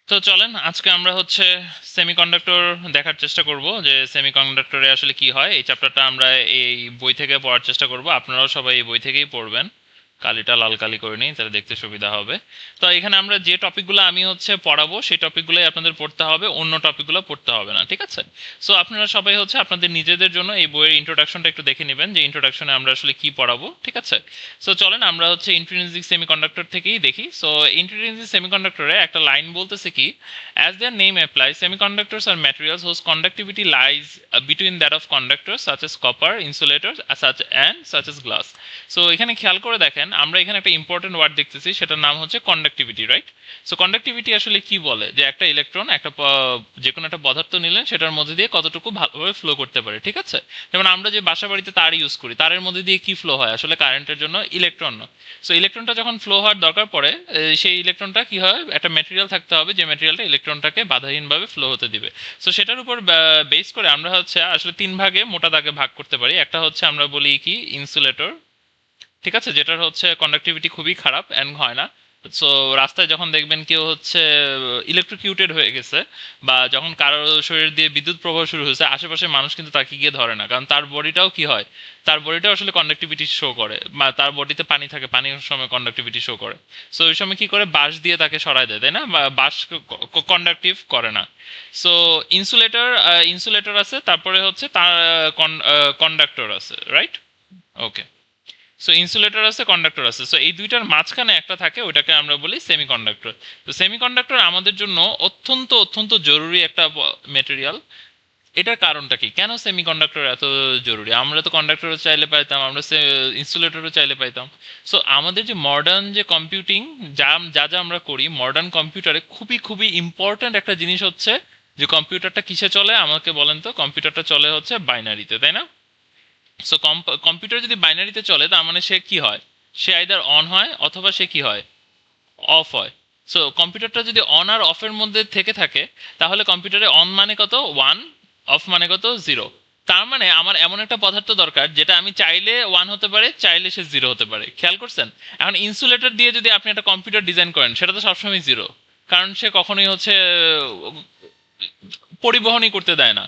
তো চলেন আজকে আমরা হচ্ছে সেমিকন্ডাক্টর দেখার চেষ্টা করব যে সেমিকন্ডাক্টরে আসলে কি হয়। এই চ্যাপ্টারটা আমরা এই বই থেকে পড়ার চেষ্টা করব। আপনারাও সবাই এই বই থেকেই পড়বেন। কালিটা লাল কালি করে নিই, তাহলে দেখতে সুবিধা হবে। তো এখানে আমরা যে টপিকগুলো আমি হচ্ছে পড়াবো সেই টপিকগুলোই আপনাদের পড়তে হবে, অন্য টপিকগুলো পড়তে হবে না, ঠিক আছে? সো আপনারা সবাই হচ্ছে আপনাদের নিজেদের জন্য এই বইয়ের ইন্ট্রোডাকশনটা একটু দেখে নেবেন যে ইন্ট্রোডাকশনে আমরা আসলে কি পড়াবো, ঠিক আছে? সো চলেন আমরা হচ্ছে ইন্ট্রিনসিক সেমিকন্ডাক্টর থেকেই দেখি। সো ইন্ট্রিনসিক সেমিকন্ডাক্টরে একটা লাইন বলতেছে কি, as their name applies, semiconductors are materials whose conductivity lies between that of conductors such as copper, insulators, such as glass. So এখানে খেয়াল করে দেখেন, আমরা এখানে একটা ইম্পর্টেন্ট ওয়ার্ড দেখতেছি, সেটার নাম হচ্ছে কন্ডাক্টিভিটি, রাইট? সো কন্ডাক্টিভিটি আসলে কি বলে, যে একটা ইলেকট্রন যে কোনো একটা পদার্থ নিলেন সেটার মধ্যে দিয়ে কতটুকু ভালোভাবে ফ্লো করতে পারে, ঠিক আছে? যেমন আমরা যে বাসা বাড়িতে তার ইউজ করি, তারের মধ্যে দিয়ে কি ফ্লো হয়, আসলে কারেন্টের জন্য ইলেকট্রন। সো ইলেকট্রনটা যখন ফ্লো হওয়ার দরকার পড়ে, সেই ইলেকট্রনটা কি হয়, একটা ম্যাটেরিয়াল থাকতে হবে যে ম্যাটেরিয়ালটা ইলেকট্রনটাকে বাধাহীনভাবে ফ্লো হতে দিবে। সো সেটার উপর বেস করে আমরা হচ্ছে আসলে তিন ভাগে মোটা দাগে ভাগ করতে পারি। একটা হচ্ছে আমরা বলি কি ইনসুলেটর, ঠিক আছে, যেটার হচ্ছে কন্ডাক্টিভিটি খুবই খারাপ অ্যান্ড হয় না। সো রাস্তায় যখন দেখবেন কেউ হচ্ছে ইলেকট্রিকিউটেড হয়ে গেছে, বা যখন কারো শরীর দিয়ে বিদ্যুৎ প্রবাহ শুরু হয়েছে, আশেপাশের মানুষ কিন্তু তাকে গিয়ে ধরে না, কারণ তার বডিটাও কি হয়, তার বডিটাও আসলে কন্ডাক্টিভিটি শো করে, বা তার বডিতে পানি থাকে, পানির সময় কন্ডাক্টিভিটি শো করে। সো ওই সময় কি করে, বাঁশ দিয়ে তাকে সরায় দেয়, তাই না? বা বাঁশ কন্ডাক্টিভ করে না। সো ইনসুলেটর, ইনসুলেটর আছে, তারপরে হচ্ছে তার কন্ডাক্টর আছে, রাইট? ওকে। সো ইনসুলেটর আছে, কন্ডাক্টর আছে। সো এই দুইটার মাঝখানে একটা থাকে, ওইটাকে আমরা বলি সেমিকন্ডাক্টর। তো সেমিকন্ডাক্টর আমাদের জন্য অত্যন্ত অত্যন্ত জরুরি একটা মেটেরিয়াল। এটার কারণটা কি, কেন সেমিকন্ডাক্টর এত জরুরি? আমরা তো কন্ডাক্টরও চাইলে পাইতাম, আমরা ইনসুলেটরও চাইলে পাইতাম। সো আমাদের যে মডার্ন যে কম্পিউটিং, যা যা যা আমরা করি মডার্ন কম্পিউটারে, খুবই খুবই ইম্পর্ট্যান্ট একটা জিনিস হচ্ছে যে কম্পিউটারটা কিসে চলে, আমাকে বলেন তো। কম্পিউটারটা চলে হচ্ছে বাইনারিতে, তাই না? সো কম্পিউটার যদি বাইনারিতে চলে, তার মানে সে কি হয়, সে আইদার অন হয় অথবা সে কি হয়, অফ হয়। সো কম্পিউটারটা যদি অন আর অফের মধ্যে থেকে থাকে, তাহলে কম্পিউটারে অন মানে কত, ওয়ান, অফ মানে কত, জিরো। তার মানে আমার এমন একটা পদার্থ দরকার যেটা আমি চাইলে ওয়ান হতে পারে, চাইলে সে জিরো হতে পারে। খেয়াল করছেন? এখন ইনসুলেটর দিয়ে যদি আপনি একটা কম্পিউটার ডিজাইন করেন, সেটা তো সবসময় জিরো, কারণ সে কখনোই হচ্ছে পরিবহনই করতে দেয় না।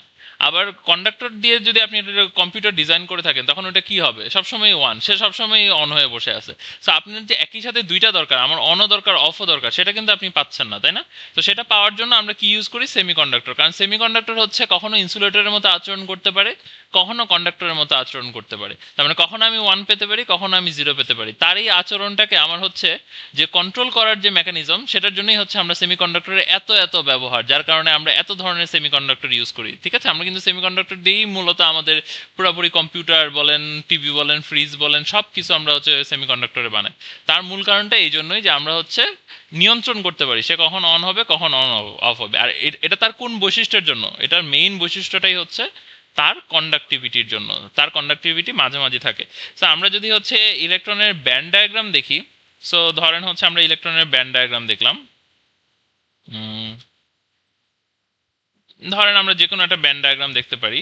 আবার কন্ডাক্টর দিয়ে যদি আপনি একটা কম্পিউটার ডিজাইন করে থাকেন, তখন ওটা কি হবে, সবসময় ওয়ান, সে সবসময় অন হয়ে বসে আছে। সো আপনার যে একই সাথে দুইটা দরকার, আমার অনও দরকার অফও দরকার, সেটা কিন্তু আপনি পাচ্ছেন না, তাই না? তো সেটা পাওয়ার জন্য আমরা কি ইউজ করি, সেমিকন্ডাক্টর। কারণ সেমিকন্ডাক্টর হচ্ছে কখনো ইনসুলেটরের মতো আচরণ করতে পারে, কখনো কন্ডাক্টরের মতো আচরণ করতে পারে। তার মানে কখনো আমি ওয়ান পেতে পারি, কখনো আমি জিরো পেতে পারি। তার এই আচরণটাকে আমার হচ্ছে যে কন্ট্রোল করার যে মেকানিজম, সেটার জন্যই হচ্ছে আমরা সেমিকন্ডাক্টরের এত এত ব্যবহার, যার কারণে আমরা এত ধরনের সেমিকন্ডাক্টর ইউজ করি, ঠিক আছে? আমরা কিন্তু সেমিকন্ডাক্টর দিয়েই মূলত আমাদের পুরোপুরি কম্পিউটার বলেন, টিভি বলেন, ফ্রিজ বলেন, সব কিছু আমরা হচ্ছে সেমিকন্ডাক্টরে বানাই। তার মূল কারণটা এই জন্যই যে আমরা হচ্ছে নিয়ন্ত্রণ করতে পারি সে কখন অন হবে, কখন অন অফ হবে। আর এটা তার কোন বৈশিষ্ট্যের জন্য, এটার মেইন বৈশিষ্ট্যটাই হচ্ছে তার কন্ডাক্টিভিটির জন্য। তার কন্ডাক্টিভিটি মাঝে মাঝে থাকে। তো আমরা যদি হচ্ছে ইলেকট্রনের ব্যান্ড ডায়াগ্রাম দেখি, সো ধরেন হচ্ছে আমরা ইলেকট্রনের ব্যান্ড ডায়াগ্রাম দেখলাম। ধরেন আমরা যে কোনো একটা ব্যান্ড ডায়াগ্রাম দেখতে পারি।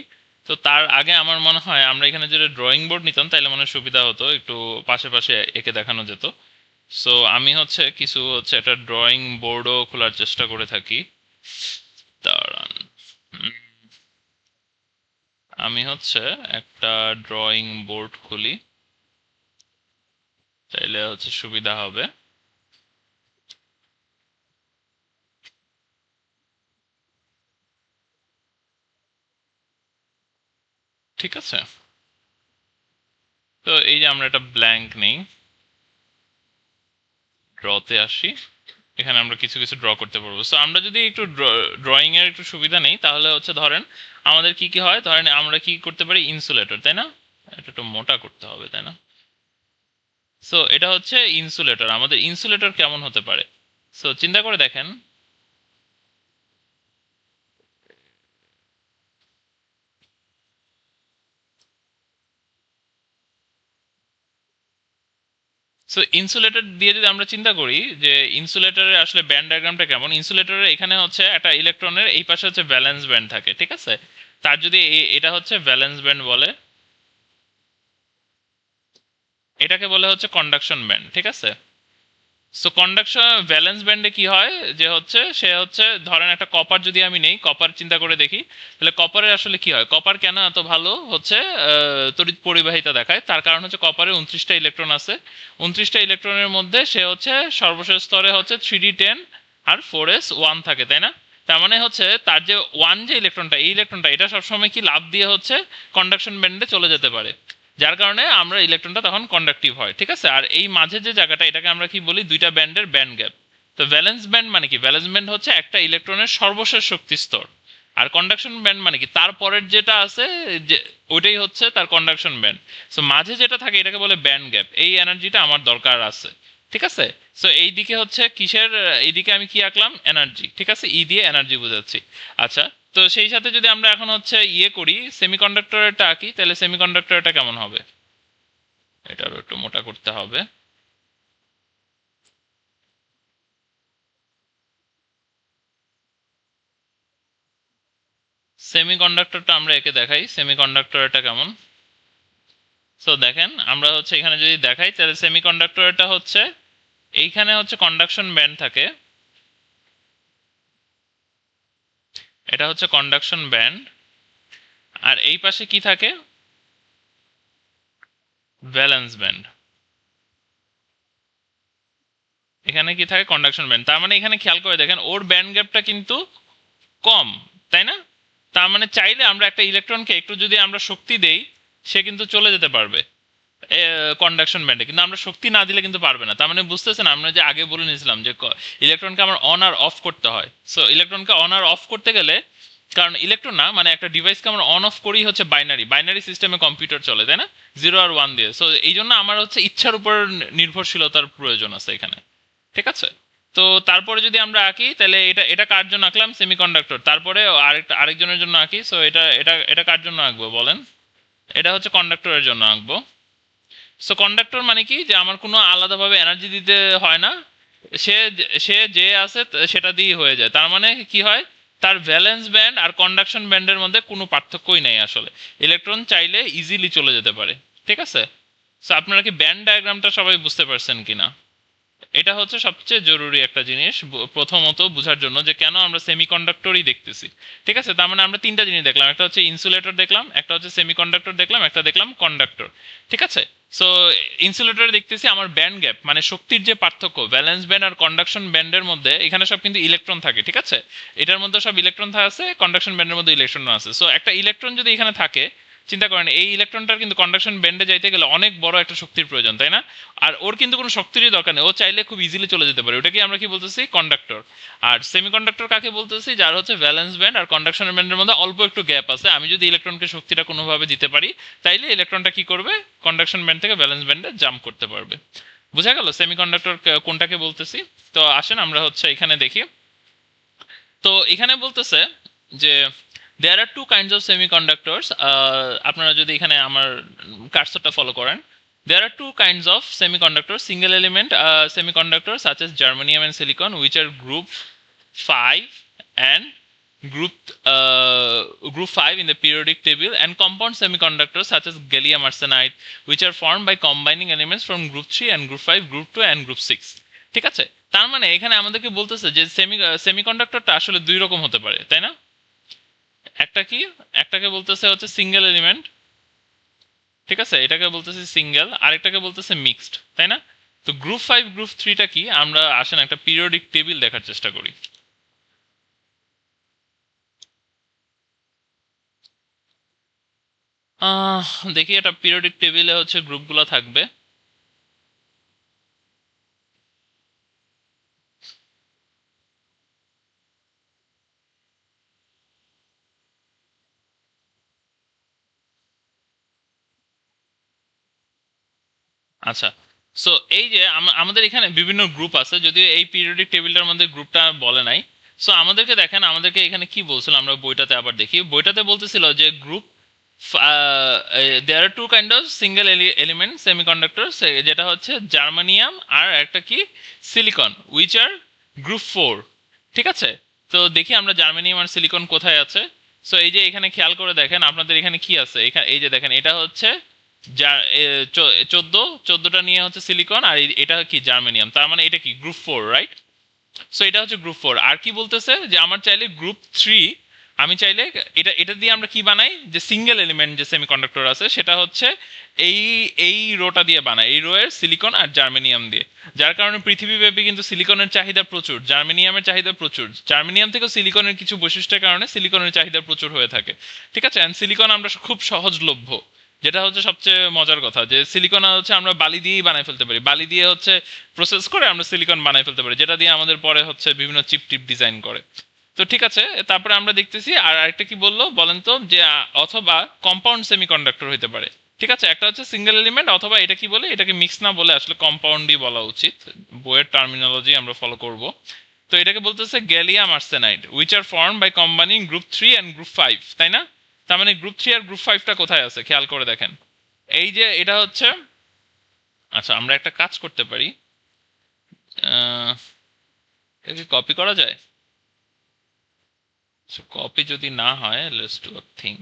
তো তার আগে আমার মনে হয় আমরা এখানে যদি ড্রয়িং বোর্ড নিতাম, তাহলে মনে হয় সুবিধা হতো, একটু পাশে পাশে এঁকে দেখানো যেত। সো আমি হচ্ছে কিছু হচ্ছে একটা ড্রয়িং বোর্ডও খোলার চেষ্টা করে থাকি। দাঁড়ান। উম, আমি হচ্ছে একটা ড্রয়িং বোর্ড খুলি, তাইলে হচ্ছে সুবিধা হবে। ঠিক আছে। তো এই যে আমরা একটা ব্ল্যাঙ্ক নেই, ড্রতে আসি। এখানে আমরা কিছু কিছু ড্র করতে পারবো। সো আমরা যদি একটু ড্রয়িং এর একটু সুবিধা নেই, তাহলে হচ্ছে ধরেন আমাদের কি কি হয়, ধরেন আমরা কি করতে পারি, ইনসুলেটর, তাই না? এটা একটু মোটা করতে হবে, তাই না? সো এটা হচ্ছে ইনসুলেটর। আমাদের ইনসুলেটর কেমন হতে পারে, সো চিন্তা করে দেখেন। সো ইনসুলেটর দিয়ে যদি আমরা চিন্তা করি যে ইনসুলেটরের আসলে ব্যান্ড ডায়াগ্রামটা কেমন, ইনসুলেটরের এখানে হচ্ছে একটা ইলেকট্রনের এই পাশে হচ্ছে ভ্যালেন্স ব্যান্ড থাকে, ঠিক আছে? তার যদি এটা হচ্ছে ভ্যালেন্স ব্যান্ড বলে, এটাকে বলে হচ্ছে কন্ডাকশন ব্যান্ড, ঠিক আছে? সো কন্ডাকশন ভ্যালেন্স ব্যান্ডে কি হয় যে হচ্ছে সে হচ্ছে ধরেন একটা কপার যদি আমি নেই, কপার চিন্তা করে দেখি, তাহলে কপারের আসলে কি হয়, কপার কেন এত ভালো হচ্ছে তড়িৎ পরিবাহিতা দেখায়, তার কারণ হচ্ছে কপারে 29টা ইলেকট্রন আছে। 29টা ইলেকট্রনের মধ্যে সে হচ্ছে সর্বশেষ স্তরে হচ্ছে 3d10 আর 4s1 থাকে, তাই না? তার মানে হচ্ছে তার যে ওয়ান যে ইলেকট্রনটা, এই ইলেকট্রনটা এটা সবসময় কি লাভ দিয়ে হচ্ছে কন্ডাকশন ব্যান্ডে চলে যেতে পারে, যার কারণে আমরা ইলেকট্রনটা তখন কন্ডাক্টিভ হয়, ঠিক আছে? আর এই মাঝে যে জায়গাটা, এটাকে আমরা কি বলি, দুইটা ব্যান্ডের ব্যান্ড গ্যাপ। তো ভ্যালেন্স ব্যান্ড মানে কি, ভ্যালেন্স ব্যান্ড হচ্ছে একটা ইলেকট্রনের সর্বশেষ শক্তি স্তর। আর কন্ডাকশন ব্যান্ড মানে কি, তারপরের যেটা আছে যে ওইটাই হচ্ছে তার কন্ডাকশন ব্যান্ড। সো মাঝে যেটা থাকে এটাকে বলে ব্যান্ড গ্যাপ, এই এনার্জিটা আমার দরকার আছে, ঠিক আছে? সো এই দিকে হচ্ছে কিসের, এইদিকে আমি কি আঁকলাম, এনার্জি, ঠিক আছে, ই দিয়ে এনার্জি বোঝাচ্ছি। আচ্ছা, তো সেই সাথে যদি আমরা এখন হচ্ছে ইয়ে করি, সেমিকন্ডাক্টরটা আঁকি, তাহলে সেমিকন্ডাক্টরটা কেমন হবে, এটারও একটু মোটা করতে হবে। সেমিকন্ডাক্টরটা আমরা একে দেখাই, সেমিকন্ডাক্টরটা কেমন। সো দেখেন আমরা হচ্ছে এখানে যদি দেখাই, তাহলে সেমিকন্ডাক্টরটা হচ্ছে এইখানে হচ্ছে কন্ডাকশন ব্যান্ড থাকে, এটা হচ্ছে কন্ডাকশন ব্যান্ড, আর এই পাশে কি থাকে, ভ্যালেন্স ব্যান্ড। এখানে কি থাকে, কন্ডাকশন ব্যান্ড। তার মানে এখানে খেয়াল করে দেখেন ওর ব্যান্ড গ্যাপটা কিন্তু কম, তাই না? তার মানে চাইলে আমরা একটা ইলেকট্রনকে একটু যদি আমরা শক্তি দেই, সে কিন্তু চলে যেতে পারবে কন্ডাকশন ব্যান্ডে, কিন্তু আমরা শক্তি না দিলে কিন্তু পারবে না। তার মানে বুঝতেছেন, আমরা যে আগে বলে নিয়েছিলাম যে ইলেকট্রনকে আমার অন আর অফ করতে হয়। সো ইলেকট্রনকে অন আর অফ করতে গেলে, কারণ ইলেকট্রন না মানে একটা ডিভাইসকে আমরা অন অফ করি হচ্ছে বাইনারি, বাইনারি সিস্টেমে কম্পিউটার চলে, তাই না? 0 আর 1 দিয়ে। সো এই জন্য আমার হচ্ছে ইচ্ছার উপর নির্ভরশীলতার প্রয়োজন আছে এখানে, ঠিক আছে? তো তারপরে যদি আমরা আঁকি, তাহলে এটা এটা কার জন্য আঁকলাম, সেমিকন্ডাক্টর। তারপরে আরেকজনের জন্য আঁকি, সো এটা এটা এটা কার জন্য আঁকবো বলেন, এটা হচ্ছে কন্ডাক্টরের জন্য আঁকবো। সো কন্ডাক্টর মানে কি, যে আমার কোনো আলাদাভাবে এনার্জি দিতে হয় না, সে সে যে আছে সেটা দিয়েই হয়ে যায়। তার মানে কি হয়, তার ভ্যালেন্স ব্যান্ড আর কন্ডাকশন ব্যান্ডের মধ্যে কোনো পার্থক্যই নেই আসলে, ইলেকট্রন চাইলে ইজিলি চলে যেতে পারে, ঠিক আছে? সো আপনারা কি ব্যান্ড ডায়াগ্রামটা সবাই বুঝতে পারছেন কিনা? এটা হচ্ছে সবচেয়ে জরুরি একটা জিনিস প্রথমত বোঝার জন্য, যে কেন আমরা সেমিকন্ডাক্টরই দেখতেছি, ঠিক আছে? তার মানে আমরা তিনটা জিনিস দেখলাম, একটা হচ্ছে ইনসুলেটর দেখলাম, একটা হচ্ছে সেমিকন্ডাক্টর দেখলাম, একটা দেখলাম কন্ডাক্টর, ঠিক আছে? সো ইনসুলেটরে দেখতেছি আমার ব্যান্ড গ্যাপ মানে শক্তির যে পার্থক্য, ভ্যালেন্স ব্যান্ড আর কন্ডাকশন ব্যান্ডের মধ্যে, এখানে সব কিন্তু ইলেকট্রন থাকে, ঠিক আছে? এটার মধ্যে সব ইলেকট্রন আছে, কন্ডাকশন ব্যান্ডের মধ্যে ইলেকট্রন আছে। সো একটা ইলেকট্রন যদি এখানে থাকে, চিন্তা করেন এই ইলেকট্রনটার কিন্তু কন্ডাকশন ব্যান্ডে যাইতে গেলে অনেক বড় একটা শক্তির প্রয়োজন, তাই না? আর ওর কিন্তু কোনো শক্তিরই দরকার নেই, ও চাইলে খুব ইজিলি চলে যেতে পারে, ওটাকে আমরা কি বলতেছি, কন্ডাক্টর। আর সেমিকন্ডাক্টর কাকে বলতেছি, যার হচ্ছে ভ্যালেন্স ব্যান্ড আর কন্ডাকশন ব্যান্ডের মধ্যে অল্প একটু গ্যাপ আছে, আমি যদি ইলেকট্রনকে শক্তিটা কোনোভাবে দিতে পারি, তাইলে ইলেকট্রনটা কি করবে, কন্ডাকশন ব্যান্ড থেকে ভ্যালেন্স ব্যান্ডে জাম্প করতে পারবে। বোঝা গেল সেমিকন্ডাক্টর কোনটাকে বলতেছি? তো আসেন আমরা হচ্ছে এখানে দেখি। তো এখানে বলতেছে যে দেয়ার are two kinds of semiconductors, আপনারা যদি এখানে আমার কার্সরটা ফলো করেন, there are two kinds of semiconductors, single element semiconductors such as germanium and silicon, which are group 5 and group group 5 in the periodic table, and compound semiconductors such as gallium arsenide, which are formed by combining elements from group 3 and group 5, group 2 and group 6, ঠিক আছে? তার মানে এখানে আমাদেরকে বলতেছে যে সেমিকন্ডাক্টরটা আসলে দুই রকম হতে পারে, তাই না? একটা কি, একটাকে বলতেছে হচ্ছে সিঙ্গেল এলিমেন্ট, ঠিক আছে, এটাকে বলতেছে সিঙ্গেল, আরেকটাকে বলতেছে মিক্সড, তাই না? তো গ্রুপ 5 গ্রুপ 3টা কি, আমরা আসেন একটা পিরিয়ডিক টেবিল দেখার চেষ্টা করি। দেখি এটা পিরিয়ডিক টেবিলে হচ্ছে গ্রুপগুলো থাকবে। আচ্ছা, সো এই যে আমাদের এখানে বিভিন্ন গ্রুপ আছে, যদিও এই পিরিয়ডিক টেবিলটার মধ্যে গ্রুপটা বলে নাই। সো আমাদেরকে দেখেন, আমাদেরকে এখানে কি বলছিল, আমরা বইটাতে আবার দেখি, বইটাতে বলতেছিল যে group there are two kind of single element semiconductor, যেটা হচ্ছে জার্মানিয়াম আর একটা কি, সিলিকন, উইচ আর গ্রুপ 4, ঠিক আছে? তো দেখি আমরা জার্মানিয়াম আর সিলিকন কোথায় আছে। সো এই যে এখানে খেয়াল করে দেখেন, আপনাদের এখানে কি আছে, এখানে এই যে দেখেন, এটা হচ্ছে যা 14টা নিয়ে হচ্ছে সিলিকন, আর এটা কি জার্মেনিয়াম, তার মানে এটা কি গ্রুপ 4, রাইট? সো এটা হচ্ছে গ্রুপ 4। আর কি বলতেছে যে আমার চাইলে গ্রুপ 3, আমি চাইলে এটা এটা দিয়ে আমরা কি বানাই, যে সিঙ্গেল এলিমেন্ট যে সেমিকন্ডাক্টর আছে সেটা হচ্ছে এই এই রোটা দিয়ে বানাই, এই রো এর সিলিকন আর জার্মেনিয়াম দিয়ে। যার কারণে পৃথিবীব্যাপী কিন্তু সিলিকনের চাহিদা প্রচুর, জার্মেনিয়ামের চাহিদা প্রচুর, জার্মেনিয়াম থেকে সিলিকনের কিছু বৈশিষ্ট্যের কারণে সিলিকনের চাহিদা প্রচুর হয়ে থাকে। ঠিক আছে, এন্ড সিলিকন আমরা খুব সহজলভ্য, যেটা হচ্ছে সবচেয়ে মজার কথা, যে সিলিকন হচ্ছে আমরা বালি দিয়েই বানাই ফেলতে পারি, বালি দিয়ে হচ্ছে প্রসেস করে আমরা সিলিকন বানাই ফেলতে পারি, যেটা দিয়ে আমাদের পরে হচ্ছে বিভিন্ন চিপ টিপ ডিজাইন করে। তো ঠিক আছে, তারপরে আমরা দেখতেছি আর আরেকটা কি বললো বলেন তো, যে অথবা কম্পাউন্ড সেমিকন্ডাক্টর হইতে পারে। ঠিক আছে, একটা হচ্ছে সিঙ্গেল এলিমেন্ট, অথবা এটা কি বলে, এটাকে মিক্স না বলে আসলে কম্পাউন্ডই বলা উচিত, বইয়ের টার্মিনোলজি আমরা ফলো করব। তো এটাকে বলতেছে gallium arsenide which are form by combining group 3 and group 5, তাই না? তার মানে গ্রুপ 3 আর গ্রুপ 5টা কোথায় আছে খেয়াল করে দেখেন। এই যে এটা হচ্ছে, আচ্ছা আমরা একটা কাজ করতে পারি, এটাকে কপি করা যায়। কপি যদি না হয়, লেটস ডু আ থিং।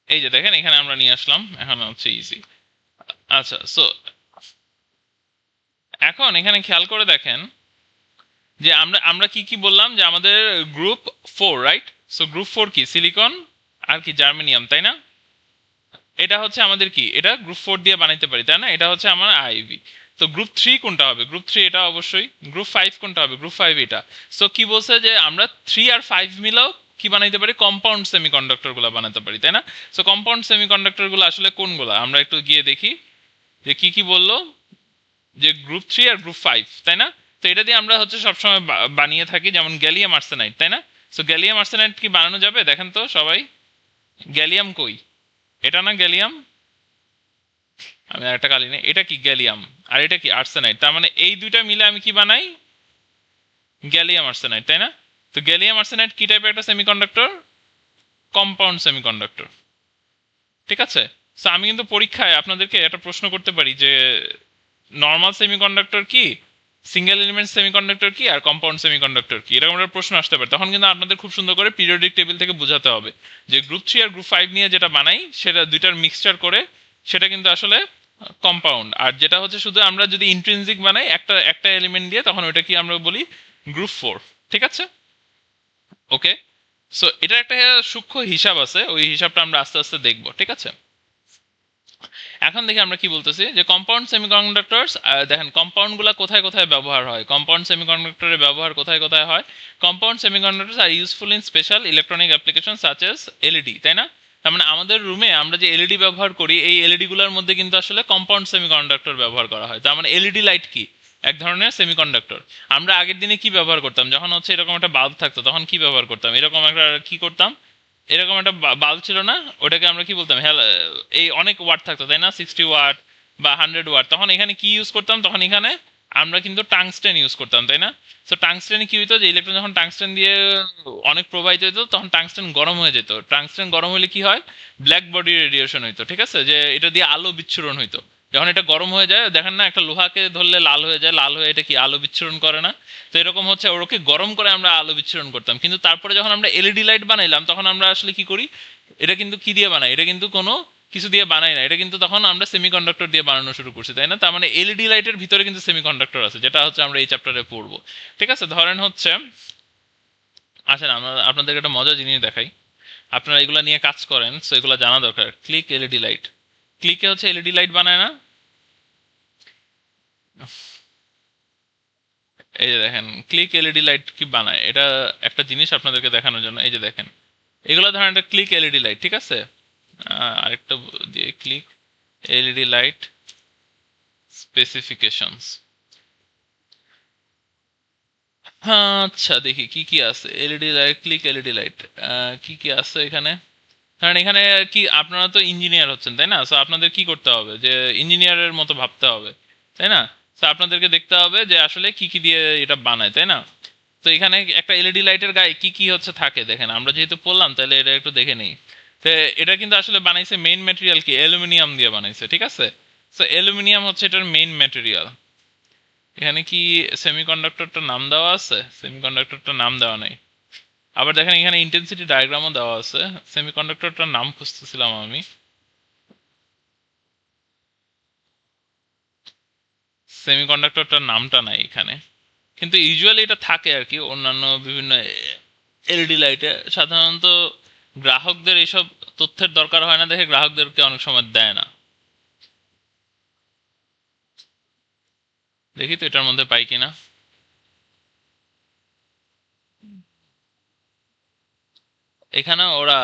এই যে দেখেন এখানে আমরা নিয়ে আসলাম, এখন হচ্ছে ইজি। আচ্ছা, সো এখন এখানে খেয়াল করে দেখেন যে আমরা আমরা কি কি বললাম, যে আমাদের গ্রুপ 4, রাইট? সো গ্রুপ 4 কি সিলিকন আর কি জার্মেনিয়াম, তাই না? এটা হচ্ছে আমাদের কি, এটা গ্রুপ 4 দিয়ে বানাইতে পারি, তাই না? এটা হচ্ছে আমার আইভি। তো গ্রুপ 3 কোনটা হবে? গ্রুপ 3 এটা অবশ্যই। গ্রুপ 5 কোনটা হবে? গ্রুপ 5 এটা। সো কি বলছে, যে আমরা 3 আর 5 মিলাও কি বানাইতে পারি, কম্পাউন্ড সেমিকন্ডাক্টর গুলো বানাতে পারি, তাই না? সো কম্পাউন্ড সেমিকন্ডাক্টর গুলো আসলে কোনগুলো আমরা একটু গিয়ে দেখি, যে কি কি বললো, যে গ্রুপ 3 আর গ্রুপ 5, তাই না? তো এটা দিয়ে আমরা হচ্ছে সবসময় বানিয়ে থাকি, যেমন গ্যালিয়াম আর্সেনাইড, তাই না? সো গ্যালিয়াম আর্সেনাইড কি বানানো যাবে দেখেন তো সবাই, গ্যালিয়াম কই, এটা না গ্যালিয়াম, আমি আর একটা কালি নেই, এটা কি গ্যালিয়াম, আর এটা কি আর্সেনাইড, তার মানে এই দুইটা মিলে আমি কি বানাই, গ্যালিয়াম আর্সেনাইড, তাই না? তো গ্যালিয়াম আর্সেনাইড কি টাইপের একটা সেমিকন্ডাক্টর, কম্পাউন্ড সেমিকন্ডাক্টর। ঠিক আছে, সো আমি কিন্তু পরীক্ষায় আপনাদেরকে একটা প্রশ্ন করতে পারি, যে নর্মাল সেমিকন্ডাক্টর কি, সিঙ্গেল এলিমেন্ট সেমিকন্ডাক্টর কি, আর কম্পাউন্ড সেমিকন্ডাক্টর কি, এরকম একটা প্রশ্ন আসতে পারে। তখন কিন্তু আপনাদের খুব সুন্দর করে পিরিয়ডিক টেবিল থেকে বোঝাতে হবে যে গ্রুপ 3 আর গ্রুপ 5 নিয়ে যেটা বানাই সেটা দুইটার মিক্সচার করে, সেটা কিন্তু আসলে কম্পাউন্ড। আর যেটা হচ্ছে শুধু আমরা যদি ইন্ট্রিনসিক বানাই একটা একটা এলিমেন্ট দিয়ে, তখন ওইটা কি আমরা বলি গ্রুপ 4। ঠিক আছে, ওকে। সো এটার একটা সূক্ষ্ম হিসাব আছে, ওই হিসাবটা আমরা আস্তে আস্তে দেখবো। ঠিক আছে, এখন দেখি আমরা কি বলতেছি, যে কম্পাউন্ড সেমিকন্ডাক্টরস, দেখেন কম্পাউন্ড গুলা কোথায় কোথায় ব্যবহার হয়, কম্পাউন্ড সেমিকন্ডাক্টরের ব্যবহার কোথায় কোথায় হয়। Compound semiconductors are useful in special electronic application such as LED, তাই না? তার মানে আমাদের রুমে আমরা যে এলইডি ব্যবহার করি, এই এলইডি গুলোর মধ্যে কিন্তু আসলে কম্পাউন্ড সেমিকন্ডাক্টর ব্যবহার করা হয়। তার মানে এলইডি লাইট কি, এক ধরনের সেমিকন্ডাক্টর। আমরা আগের দিনে কি ব্যবহার করতাম, যখন হচ্ছে এরকম একটা বাল্ব থাকতো তখন কি ব্যবহার করতাম, এরকম একটা কি করতাম, এরকম একটা বাল্ব ছিল না, ওটাকে আমরা কি বলতাম, এই অনেক ওয়াট থাকতো, তাই না? 60 ওয়াট বা 100 ওয়াট। তখন এখানে কি ইউজ করতাম, তখন এখানে আমরা কিন্তু টাংস্টেন ইউজ করতাম, তাই না? তো টাংস্টেনে কি হইতো, যে ইলেকট্রন যখন টাংস্টেন দিয়ে অনেক প্রবাহিত হতো, তখন টাংস্টেন গরম হয়ে যেত। টাংস্টেন গরম হলে কি হয়, ব্ল্যাক বডি রেডিয়েশন হইতো। ঠিক আছে, যে এটা দিয়ে আলো বিচ্ছুরণ হইতো। যখন এটা গরম হয়ে যায়, দেখেন না একটা লোহাকে ধরলে লাল হয়ে যায়, লাল হয়ে এটা কি আলো বিচ্ছুরণ করে না? তো এরকম হচ্ছে ওরকে গরম করে আমরা আলো বিচ্ছুরণ করতাম। কিন্তু তারপরে যখন আমরা এলইডি লাইট বানাইলাম, তখন আমরা আসলে কি করি, এটা কিন্তু কি দিয়ে বানাই, এটা কিন্তু কোনো কিছু দিয়ে বানাই না, এটা কিন্তু তখন আমরা সেমিকন্ডাক্টর দিয়ে বানানো শুরু করছি, তাই না? তার মানে এলইডি লাইটের ভিতরে কিন্তু সেমিকন্ডাক্টর আছে, যেটা হচ্ছে আমরা এই চ্যাপ্টারে পড়বো। ঠিক আছে, ধরেন হচ্ছে, আসেন আমরা আপনাদেরকে একটা মজার জিনিস দেখাই, আপনারা এগুলা নিয়ে কাজ করেন, সো এগুলো জানা দরকার। ক্লিক এলইডি লাইট, ক্লিকে হচ্ছে এলইডি লাইট বানায় না? এই যে দেখেন ক্লিক এলইডি লাইট কি বানায়, এটা একটা জিনিস আপনাদেরকে দেখানোর জন্য। এই যে দেখেন, এগুলো ধরেন একটা ক্লিক এলইডি লাইট, ঠিক আছে? আরেকটা দিয়ে ক্লিক এলইডি লাইট স্পেসিফিকেশনস। হ্যাঁ, আচ্ছা দেখি কি কি আছে, LED light, click LED light, কি কি আছে এখানে। কারণ এখানে কি, আপনারা তো ইঞ্জিনিয়ার হচ্ছেন, তাই না? সো আপনাদের কি করতে হবে, যে ইঞ্জিনিয়ারের মতো ভাবতে হবে, তাই না? তো আপনাদেরকে দেখতে হবে যে আসলে কি কি দিয়ে এটা বানায়, তাই না? তো এখানে একটা এলইডি লাইটের গায়ে কি কি হচ্ছে থাকে দেখেন, আমরা যেহেতু পড়লাম তাহলে এটা একটু দেখে নিই। তো এটা কিন্তু আসলে বানাইছে, মেইন ম্যাটেরিয়াল কি, অ্যালুমিনিয়াম দিয়ে বানাইছে। ঠিক আছে, সো অ্যালুমিনিয়াম হচ্ছে এটার মেইন ম্যাটেরিয়াল। এখানে কি সেমিকন্ডাক্টরটার নাম দেওয়া আছে? সেমিকন্ডাক্টরটার নাম দেওয়া নেই। আবার দেখেন এখানে ইন্টেন্সিটি ডায়াগ্রামও দেওয়া আছে। সেমিকন্ডাক্টরটার নাম খুঁজতেছিলাম আমি। সেমিকন্ডাক্টরটার নামটা নাই এখানে, কিন্তু ইউজুয়ালি এটা থাকে আর কি অন্যান্য বিভিন্ন এলইডি লাইটে। সাধারণত গ্রাহকদের এইসব তথ্যের দরকার হয় না দেখে গ্রাহকদেরকে অনেক সময় দেয় না। দেখি তো এটার মধ্যে পাই কিনা। এখানে ওরা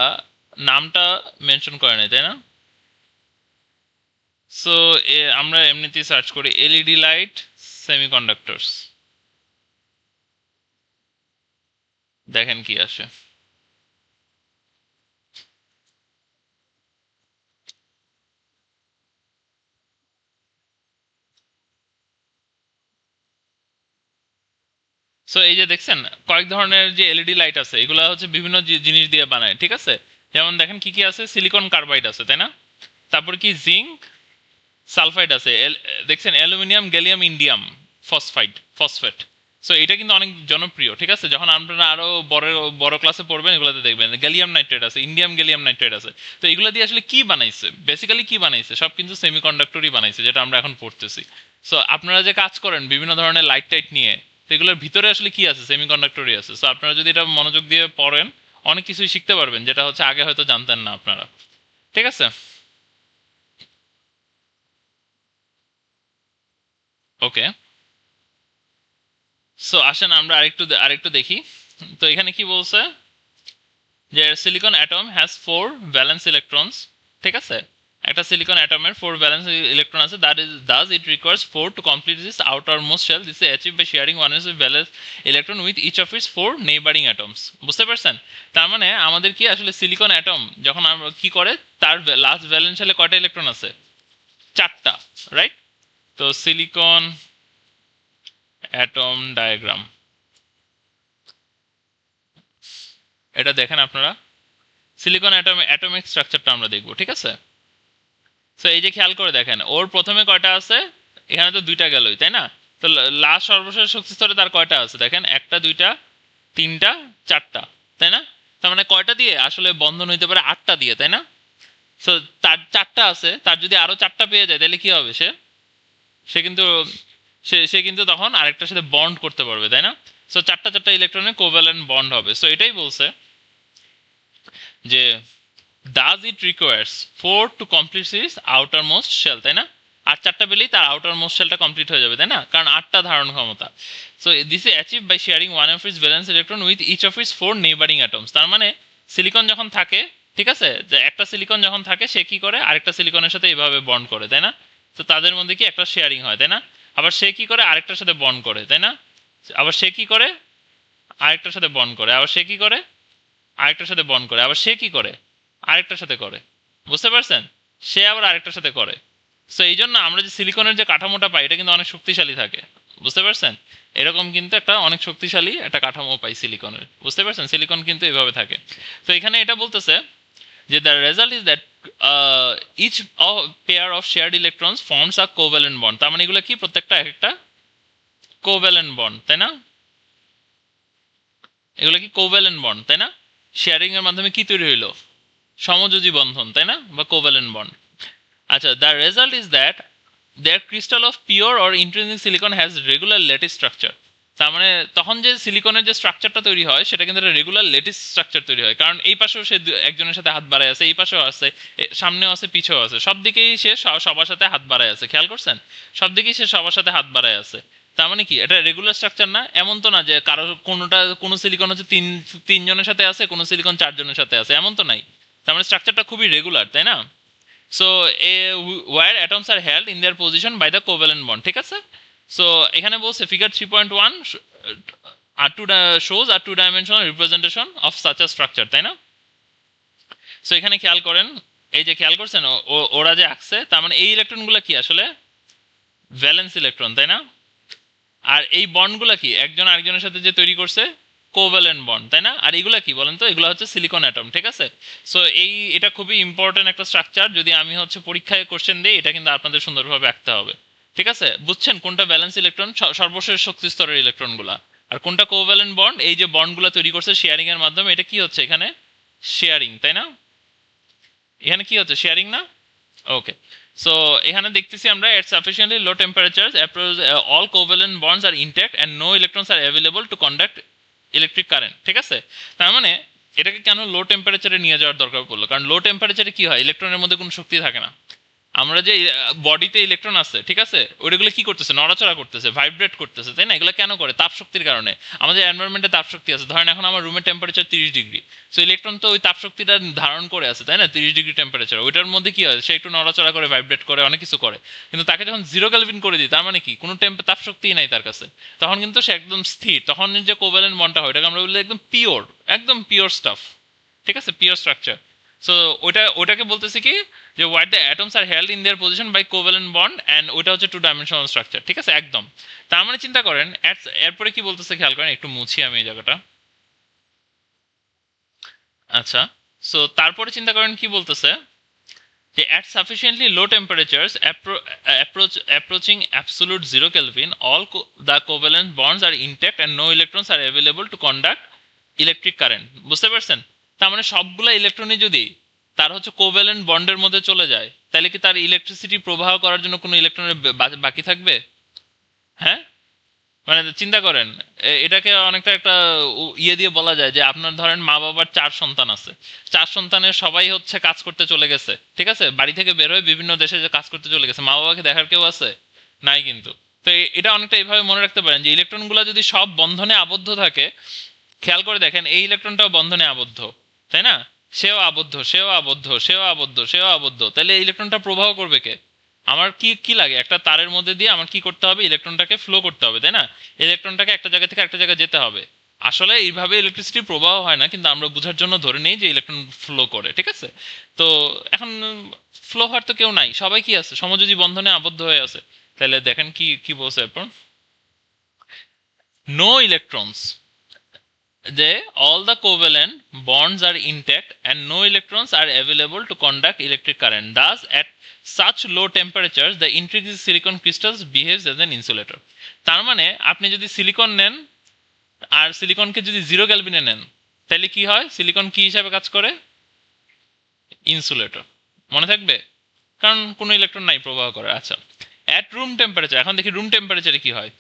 নামটা মেনশন করে নাই, তাই না? সো আমরা এমনিতেই সার্চ করি এলইডি লাইট সেমিকন্ডাক্টরস, দেখেন কি আসে। সো এই যে দেখছেন কয়েক ধরনের যে এলইডি লাইট আছে, এগুলো হচ্ছে বিভিন্ন জিনিস দিয়ে বানায়, ঠিক আছে? যেমন দেখেন কি কি আছে, সিলিকন কার্বাইড আছে, তাই না? তারপর কি জিঙ্ক সালফাইড আছে, দেখছেন aluminium gallium indium phosphate. So এটা কিন্তু অনেক জনপ্রিয়, ঠিক আছে? যখন আপনারা আরো বড় বড় ক্লাসে পড়বেন এগুলোতে দেখবেন গ্যালিয়াম নাইট্রেট আছে, ইন্ডিয়াম গ্যালিয়াম নাইট্রেট আছে। তো এগুলো দিয়ে আসলে কি বানাইছে, বেসিক্যালি কি বানাইছে, সব কিন্তু সেমিকন্ডাক্টরই বানাইছে, যেটা আমরা এখন পড়তেছি। সো আপনারা যে কাজ করেন বিভিন্ন ধরনের লাইট টাইট নিয়ে, তো এগুলোর ভিতরে আসলে কি আছে, সেমিকন্ডাক্টরই আছে। সো আপনারা যদি এটা মনোযোগ দিয়ে পড়েন অনেক কিছুই শিখতে পারবেন, যেটা হচ্ছে আগে হয়তো জানতেন না আপনারা, ঠিক আছে? ওকে, সো আসেন আমরা আরেকটু আরেকটু দেখি। তো এখানে কি বলছে যে silicon atom has 4 valence electrons, ঠিক আছে? একটা সিলিকন অ্যাটমের 4 ভ্যালেন্স ইলেকট্রন আছে, that is thus it requires 4 to complete this outer most shell. This is achieve by sharing one is valence electron with each of its 4 neighbouring atoms. বুঝতে পারছেন? তার মানে আমাদের কি আসলে সিলিকন অ্যাটম যখন আমরা কি করে, তার লাস্ট ভ্যালেন্স শেলে কয়টা ইলেকট্রন আছে? 4টা, রাইট? তো সিলিকন অ্যাটম ডায়াগ্রাম এটা দেখেন আপনারা, সিলিকন অ্যাটমিক স্ট্রাকচারটা আমরা দেখবো, ঠিক আছে? সো এই যে খেয়াল করে দেখেন ওর প্রথমে কয়টা আছে, এখানে তো দুইটা গেলই, তাই না? তো লাস্ট সর্বশেষ শক্তি স্তরে তার কয়টা আছে দেখেন, একটা দুইটা তিনটা চারটা, তাই না? তার মানে কয়টা দিয়ে আসলে বন্ধন হইতে পারে? 8টা দিয়ে, তাই না? সো তার 4টা আছে, তার যদি আরো 4টা পেয়ে যায় তাহলে কি হবে? সে সে কিন্তু সে সে কিন্তু তখন আরেকটার সাথে বন্ড করতে পারবে, তাই না? সো চারটা চারটা ইলেকট্রনের কোভ্যালেন্ট বন্ড হবে। সো এটাই বলছে যে does it requires 4 to complete its outer most shell, তাই না? আর 4টা পেলেই তার আউটার মোস্ট শেলটা কমপ্লিট হয়ে যাবে, তাই না? কারণ 8টা ধারণ ক্ষমতা। So this is achieve by sharing one of its valence electron with each of its 4 neighbouring atoms. তার মানে সিলিকন যখন থাকে, ঠিক আছে, যে একটা সিলিকন যখন থাকে সে কি করে আরেকটা সিলিকনের সাথে এইভাবে বন্ড করে, তাই না? তো তাদের মধ্যে কি একটা শেয়ারিং হয়, তাই না? আবার সে কি করে আরেকটার সাথে বন্ড করে, তাই না? আবার সে কি করে আরেকটার সাথে বন্ড করে, আবার সে কি করে আরেকটার সাথে বন্ড করে, আবার সে কি করে আরেকটার সাথে করে। বুঝতে পারছেন? সে আবার আরেকটার সাথে করে। সো এই জন্য আমরা যে সিলিকনের যে কাঠামোটা পাই এটা কিন্তু অনেক শক্তিশালী থাকে। বুঝতে পারছেন? এরকম কিন্তু একটা অনেক শক্তিশালী একটা কাঠামো পাই সিলিকনের। বুঝতে পারছেন? সিলিকন কিন্তু এইভাবে থাকে। তো এখানে এটা বলতেছে যে the result is that each pair of shared electrons forms a covalent bond. তার মানে এগুলো কি প্রত্যেকটা এক একটা কোভ্যালেন্ট বন্ড, তাই না? এগুলো কি কোভ্যালেন্ট বন্ড, তাই না? শেয়ারিং এর মাধ্যমে কি তৈরি হইলো? সমযোজী বন্ধন, তাই না? বা কোভ্যালেন্ট বন্ড। আচ্ছা, the result is that their crystal of pure or intrinsic silicon has regular lattice structure. তার মানে তখন যে সিলিকনের যে স্ট্রাকচারটা তৈরি হয় সেটা কিন্তু একটা রেগুলার ল্যাটিস স্ট্রাকচার তৈরি হয়, কারণ এই পাশেও সে একজনের সাথে হাত বাড়ায় আছে, এই পাশেও আছে, সামনেও আছে, পিছেও আছে, সব দিকেই সে সবার সাথে হাত বাড়ায় আছে। খেয়াল করছেন? সব দিকেই সে সবার সাথে হাত বাড়ায় আছে। তার মানে কি এটা রেগুলার স্ট্রাকচার না? এমন তো না যে কারো কোনো সিলিকন হচ্ছে তিনজনের সাথে আছে, কোনো সিলিকন 4জনের সাথে আছে, এমন তো নাই। তার মানে স্ট্রাকচারটা খুবই রেগুলার, তাই না? So where atoms are held in their position by the covalent bond, ঠিক আছে? সো এখানে বলছে ফিগার 3.1 আর two shows a two-dimensional representation of such a structure, তাই না? সো এখানে খেয়াল করেন, এই যে খেয়াল করছেন ওরা যে আঁকছে, তার মানে এই ইলেকট্রনগুলো কি আসলে ভ্যালেন্স ইলেকট্রন, তাই না? আর এই বন্ডগুলো কি একজন আরেকজনের সাথে যে তৈরি করছে, কোভ্যালেন্ট বন্ড, তাই না? আর এগুলা কি বলেন তো? এগুলো হচ্ছে সিলিকন অ্যাটম, ঠিক আছে? সো এটা খুবই ইম্পর্টেন্ট একটা স্ট্রাকচার। যদি আমি হচ্ছে পরীক্ষায় কোশ্চেন দিই এটা কিন্তু আপনাদের সুন্দরভাবে আঁকতে হবে। ঠিক আছে, বুঝছেন কোনটা ব্যালেন্স ইলেকট্রন, সর্বশেষ শক্তি স্তরের ইলেকট্রনগুলা, আর কোনটা কোভ্যালেন্ট বন্ড, এই যে বন্ডগুলো তৈরি করছে শেয়ারিং এর মাধ্যমে, এটা কি হচ্ছে এখানে শেয়ারিং, তাই না? এখানে কি হচ্ছে শেয়ারিং না? ওকে, সো এখানে দেখতেছি আমরা at sufficiently low temperatures approach all covalent bonds are intact and no electrons are available to conduct electric current. ঠিক আছে, তার মানে এটাকে কেন লো টেম্পারেচারে নিয়ে যাওয়ার দরকার পড়লো, কারণ লো টেম্পারেচারে কি হয়, ইলেকট্রনের মধ্যে কোনো শক্তি থাকে না। আমরা যে বডিতে ইলেকট্রন আছে, ঠিক আছে, ওইগুলো কি করতেছে, নড়াচড়া করতেছে, ভাইব্রেট করতেছে, তাই না? এগুলো কেন করে? তাপ শক্তির কারণে। আমাদের এনভায়রনমেন্টে তাপ শক্তি আছে, ধরেন এখন আমার রুমের টেম্পারেচার 30 ডিগ্রি, সো ইলেকট্রন তো ওই তাপ শক্তিটা ধারণ করে আছে, তাই না? 30 ডিগ্রি টেম্পারেচার, ওইটার মধ্যে কি হয়, সে একটু নড়াচড়া করে, ভাইব্রেট করে, অনেক কিছু করে। কিন্তু তাকে যখন 0 কেলভিন করে দিই, তার মানে কি কোনো তাপ শক্তিই নাই তার কাছে, তখন কিন্তু সে একদম স্থির। তখন যে কোভ্যালেন্ট বন্ডটা হয়, ওটাকে আমরা বলি একদম পিওর, একদম পিওর স্টাফ। ঠিক আছে, পিওর স্ট্রাকচার। সো ওটাকে বলতেছি কি, যে what the atoms are held in their position by covalent bond, and ওইটা হচ্ছে 2 ডাইমেনশনাল স্ট্রাকচার। ঠিক আছে, একদম। তার মানে চিন্তা করেন, এরপরে কি বলতেছে খেয়াল করেন, একটু মুছি আমি এই জায়গাটা। আচ্ছা, সো তারপরে চিন্তা করেন কি বলতেছে, যে at sufficiently low temperatures approaching absolute 0 Kelvin, all the covalent bonds are intact and no electrons are available to conduct electric current। বুঝতে পারছেন? তার মানে সবগুলা ইলেকট্রনই যদি তার হচ্ছে কোভ্যালেন্ট বন্ডের মধ্যে চলে যায়, তাহলে কি তার ইলেকট্রিসিটি প্রবাহ করার জন্য কোনো ইলেকট্রনের বাকি থাকবে? হ্যাঁ, মানে চিন্তা করেন, এটাকে অনেকটা একটা ইয়ে দিয়ে বলা যায়, যে আপনার ধরেন মা বাবার 4 সন্তান আছে, 4 সন্তানের সবাই হচ্ছে কাজ করতে চলে গেছে, ঠিক আছে, বাড়ি থেকে বের হয়ে বিভিন্ন দেশে যে কাজ করতে চলে গেছে, মা বাবাকে দেখার কেউ আছে? নাই কিন্তু। তো এটা অনেকটা এইভাবে মনে রাখতে পারেন, যে ইলেকট্রনগুলো যদি সব বন্ধনে আবদ্ধ থাকে, খেয়াল করে দেখেন এই ইলেকট্রনটাও বন্ধনে আবদ্ধ, তাই না? সেও আবদ্ধ, সেও আবদ্ধ, সেও আবদ্ধ, সেও আবদ্ধ, তাহলে এই ইলেকট্রনটা প্রবাহ করবে কে? আমার কি কি লাগে, একটা তারের মধ্যে দিয়ে আমার কি করতে হবে, ইলেকট্রনটাকে ফ্লো করতে হবে, তাই না? ইলেকট্রনটাকে একটা জায়গা থেকে একটা জায়গায় যেতে হবে। আসলে এইভাবে ইলেকট্রিসিটি প্রবাহ হয় না, কিন্তু আমরা বোঝার জন্য ধরে নেই যে ইলেকট্রন ফ্লো করে। ঠিক আছে, তো এখন ফ্লো হওয়ার তো কেউ নাই, সবাই কি আছে, সমযোজী বন্ধনে আবদ্ধ হয়ে আছে। তাহলে দেখেন কি কি বলছে এরপর, নো ইলেকট্রনস, যে all the covalent bonds are intact and no electrons are available to conduct electric current. Thus, at such low temperatures, the intrinsic silicon crystals behaves as an insulator. তার মানে আপনি যদি সিলিকন নেন, আর সিলিকনকে যদি 0 কেলভিনে নেন, তাহলে কি হয়, সিলিকন কি হিসাবে কাজ করে? ইনসুলেটর। মনে থাকবে, কারণ কোনো ইলেকট্রন নাই প্রবাহ করে। আচ্ছা, অ্যাট রুম টেম্পারেচার, এখন দেখি রুম টেম্পারেচারে কি হয়।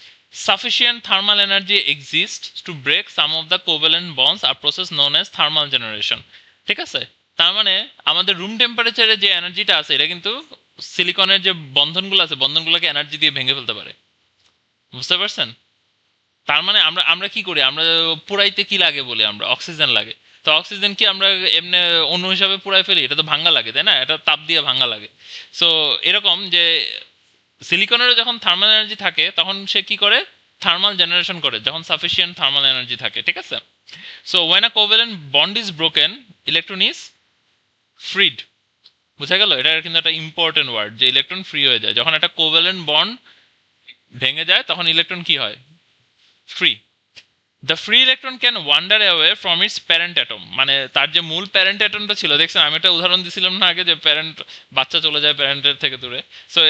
Sufficient thermal energy exist to break some of the covalent bonds, আর process known as thermal generation. ঠিক আছে, তার মানে আমাদের রুম টেম্পারেচারে যে এনার্জিটা আছে, এটা কিন্তু সিলিকনের যে বন্ধনগুলো আছে, বন্ধনগুলোকে এনার্জি দিয়ে ভেঙে ফেলতে পারে। বুঝতে পারছেন? তার মানে আমরা আমরা কি করি, আমরা পুরাইতে কি লাগে বলি, আমরা অক্সিজেন লাগে। তো অক্সিজেন কি আমরা এমনি অণু হিসাবে পুরাই ফেলি? এটা তো ভাঙ্গা লাগে, তাই না? এটা তাপ দিয়ে ভাঙ্গা লাগে। সো এরকম যে সিলিকনেরও যখন থার্মাল এনার্জি থাকে, তখন সে কি করে, থার্মাল জেনারেশন করে, যখন সাফিসিয়েন্ট থার্মাল এনার্জি থাকে। ঠিক আছে, so when a covalent bond is broken, electron is freed. বুঝা গেল? এটা কিন্তু একটা ইম্পর্টেন্ট ওয়ার্ড, যে ইলেকট্রন ফ্রি হয়ে যায় যখন একটা কোভ্যালেন্ট বন্ড ভেঙে যায়, তখন ইলেকট্রন কি হয়, free. The free electron can wonder away from its parent atom, মানে তার যে মূল প্যারেন্ট অ্যাটমটা ছিল, দেখছেন আমি একটা উদাহরণ দিছিলাম না আগে, যে প্যারেন্ট বাচ্চা চলে যায় প্যারেন্টের থেকে দূরে। সো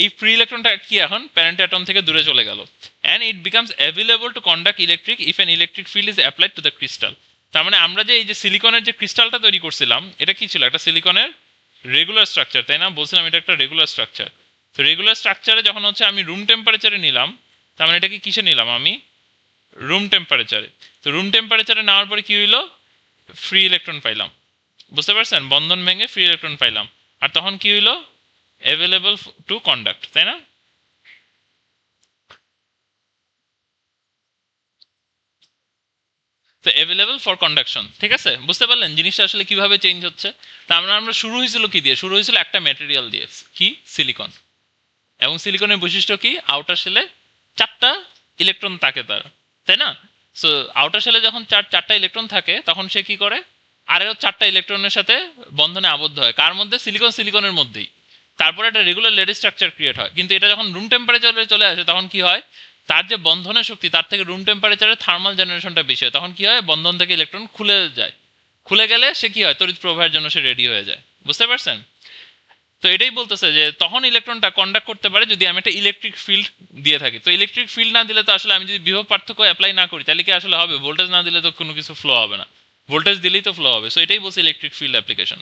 এই ফ্রি ইলেকট্রনটা কি এখন প্যারেন্ট অ্যাটম থেকে দূরে চলে গেল, and it becomes available to conduct electric if an electric field is applied to the crystal. তার মানে আমরা যে এই যে সিলিকনের যে ক্রিস্টালটা তৈরি করছিলাম, এটা কি ছিল, একটা সিলিকনের রেগুলার স্ট্রাকচার, তাই না? বলছিলাম এটা একটা রেগুলার স্ট্রাকচার। তো রেগুলার স্ট্রাকচারে যখন হচ্ছে আমি রুম টেম্পারেচারে নিলাম, তার মানে এটাকে কিসে নিলাম আমি, রুম টেম্পারেচারে। তো রুম টেম্পারেচারে নেওয়ার পরে কি হইলো, ফ্রি ইলেকট্রন পাইলাম। বুঝতে পারছেন? বন্ধন ভেঙে ফ্রি ইলেকট্রন পাইলাম। আর তখন কি হইলো, অ্যাভেলেবল টু কন্ডাক্ট, তাই না? তো অ্যাভেলেবল ফর কন্ডাকশন। ঠিক আছে, বুঝতে পারলেন জিনিসটা আসলে কিভাবে চেঞ্জ হচ্ছে? তার মানে আমরা শুরু হয়েছিল কি দিয়ে, শুরু হয়েছিল একটা ম্যাটেরিয়াল দিয়ে, কি, সিলিকন। এবং সিলিকনের বৈশিষ্ট্য কি, আউটার শেলে 4টা ইলেকট্রন থাকে তার, তাই না? সো আউটার শেলে যখন চারটা ইলেকট্রন থাকে, তখন সে কি করে, আরও 4টা ইলেকট্রনের সাথে বন্ধনে আবদ্ধ হয়, কার মধ্যে, সিলিকনের মধ্যেই। তারপরে একটা রেগুলার লেডি স্ট্রাকচার ক্রিয়েট হয়। কিন্তু এটা যখন রুম টেম্পারেচারে চলে আসে, তখন কি হয়, তার যে বন্ধনের শক্তি, তার থেকে রুম টেম্পারেচারে থার্মাল জেনারেশনটা বেশি হয়। তখন কি হয়, বন্ধন থেকে ইলেকট্রন খুলে যায়। খুলে গেলে সে কি হয়, তড়িৎ প্রবাহের জন্য সে রেডি হয়ে যায়। বুঝতে পারছেন? তো এটাই বলতেছে যে তখন ইলেকট্রনটা কন্ডাক্ট করতে পারে যদি আমি একটা ইলেকট্রিক ফিল্ড দিয়ে থাকি। তো ইলেকট্রিক ফিল্ড না দিলে তো আসলে আমি যদি বিভব পার্থক্য অ্যাপ্লাই না করি তাহলে কি আসলে হবে? ভোল্টেজ না দিলে তো কোনো কিছু ফ্লো হবে না, ভোল্টেজ দিলেই তো ফ্লো হবে। সো এটাই বলছে ইলেকট্রিক ফিল্ড অ্যাপ্লিকেশন।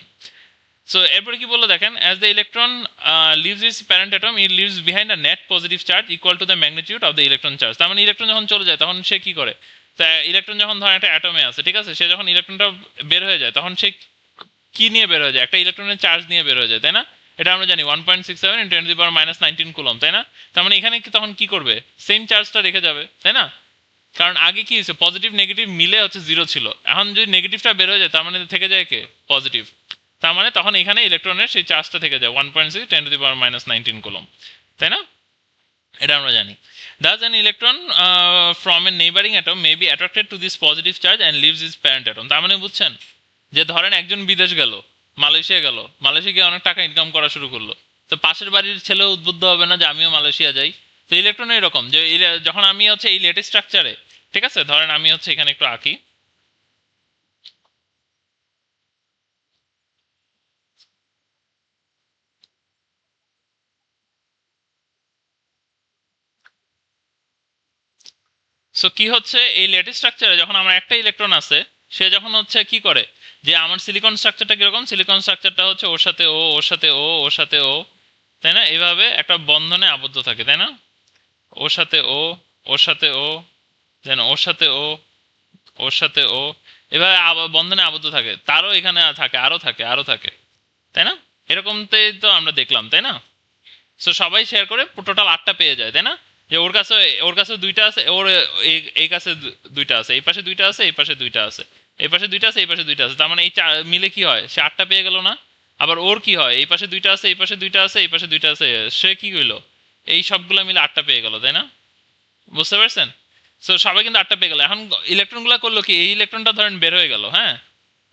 সো এরপরে কি বললো দেখেন, as the electron leaves its parent atom it leaves behind a net positive charge equal to the magnitude of the electron charge. তার মানে ইলেকট্রন যখন চলে যায় তখন সে কি করে? তা ইলেকট্রন যখন ধর একটা অ্যাটমে আছে, ঠিক আছে, সে যখন ইলেকট্রনটা বের হয়ে যায় তখন সে কি নিয়ে বের হয়ে যায়? একটা ইলেকট্রনের চার্জ নিয়ে বের হয়ে যায়, তাই না? এটা আমরা জানি 1.67 × 10⁻⁻19 কুলম্ব, তাই না? তার মানে এখানে কি তখন কি করবে? সেম চার্জটা রেখে যাবে, তাই না? কারণ আগে কি হয়েছে, পজিটিভ নেগেটিভ মিলে হচ্ছে জিরো ছিল, এখন যদি নেগেটিভটা বের হয়ে যায় তার মানে থেকে যায় কে? পজিটিভ। তার মানে তখন এখানে ইলেকট্রনের সেই চার্জটা থেকে যায় 1.6 × 10⁻⁻19 কুলম্ব, তাই না? এটা আমরা জানি। Thus an electron from a neighboring atom may be attracted to this positive charge and leaves its parent atom. তার মানে বুঝছেন যে ধরেন একজন বিদেশ গেল, মালয়েশিয়া গেল, মালয়েশিয়া গিয়ে অনেক টাকা ইনকাম করা শুরু করলো, তো পাশের বাড়ির ছেলেও উদ্বুদ্ধ হবে না যে আমিও মালয়েশিয়া যাই? তো ইলেকট্রন এরকম যে যখন আমি হচ্ছে এই লেটেস্ট স্ট্রাকচারে, ঠিক আছে, ধরেন আমি হচ্ছে এখানে একটু আঁকি, সো কি হচ্ছে এই লেটেস্ট স্ট্রাকচারে যখন আমার একটা ইলেকট্রন আছে, সে যখন হচ্ছে কি করে যে আমার সিলিকন স্ট্রাকচারটা কিরকম, সিলিকন স্ট্রাকচারটা হচ্ছে ওর সাথে ও, ওর সাথে ও, ওর সাথে ও, তাই না? এইভাবে একটা বন্ধনে আবদ্ধ থাকে, তাই না? ওর সাথে ও, ওর সাথে ও, দেন ওর সাথে ও, ওর সাথে ও, এভাবে বন্ধনে আবদ্ধ থাকে। তারও এখানে থাকে, আরো থাকে, আরো থাকে, তাই না? এরকমটাই তো আমরা দেখলাম, তাই না? সো সবাই শেয়ার করে টোটাল 8টা পেয়ে যায়, তাই না? যে ওর কাছে দুইটা আছে, ওর এই কাছে দুইটা আছে, এই পাশে দুইটা আছে, এই পাশে দুইটা আছে, এই পাশে দুইটা আছে, এই পাশে দুইটা আছে, তার মানে এই মিলে কি হয়? সে 8টা পেয়ে গেল না? আবার ওর কি হয়? এই পাশে দুইটা আছে, এই পাশে দুইটা আছে, এই পাশে দুইটা আছে, সে কি হইলো? এই সবগুলো মিলে 8টা পেয়ে গেল, তাই না? বুঝতে পারছেন? সো সবাই কিন্তু 8টা পেয়ে গেল। এখন ইলেকট্রনগুলো করলো কি, এই ইলেকট্রনটা ধরেন বের হয়ে গেল, হ্যাঁ,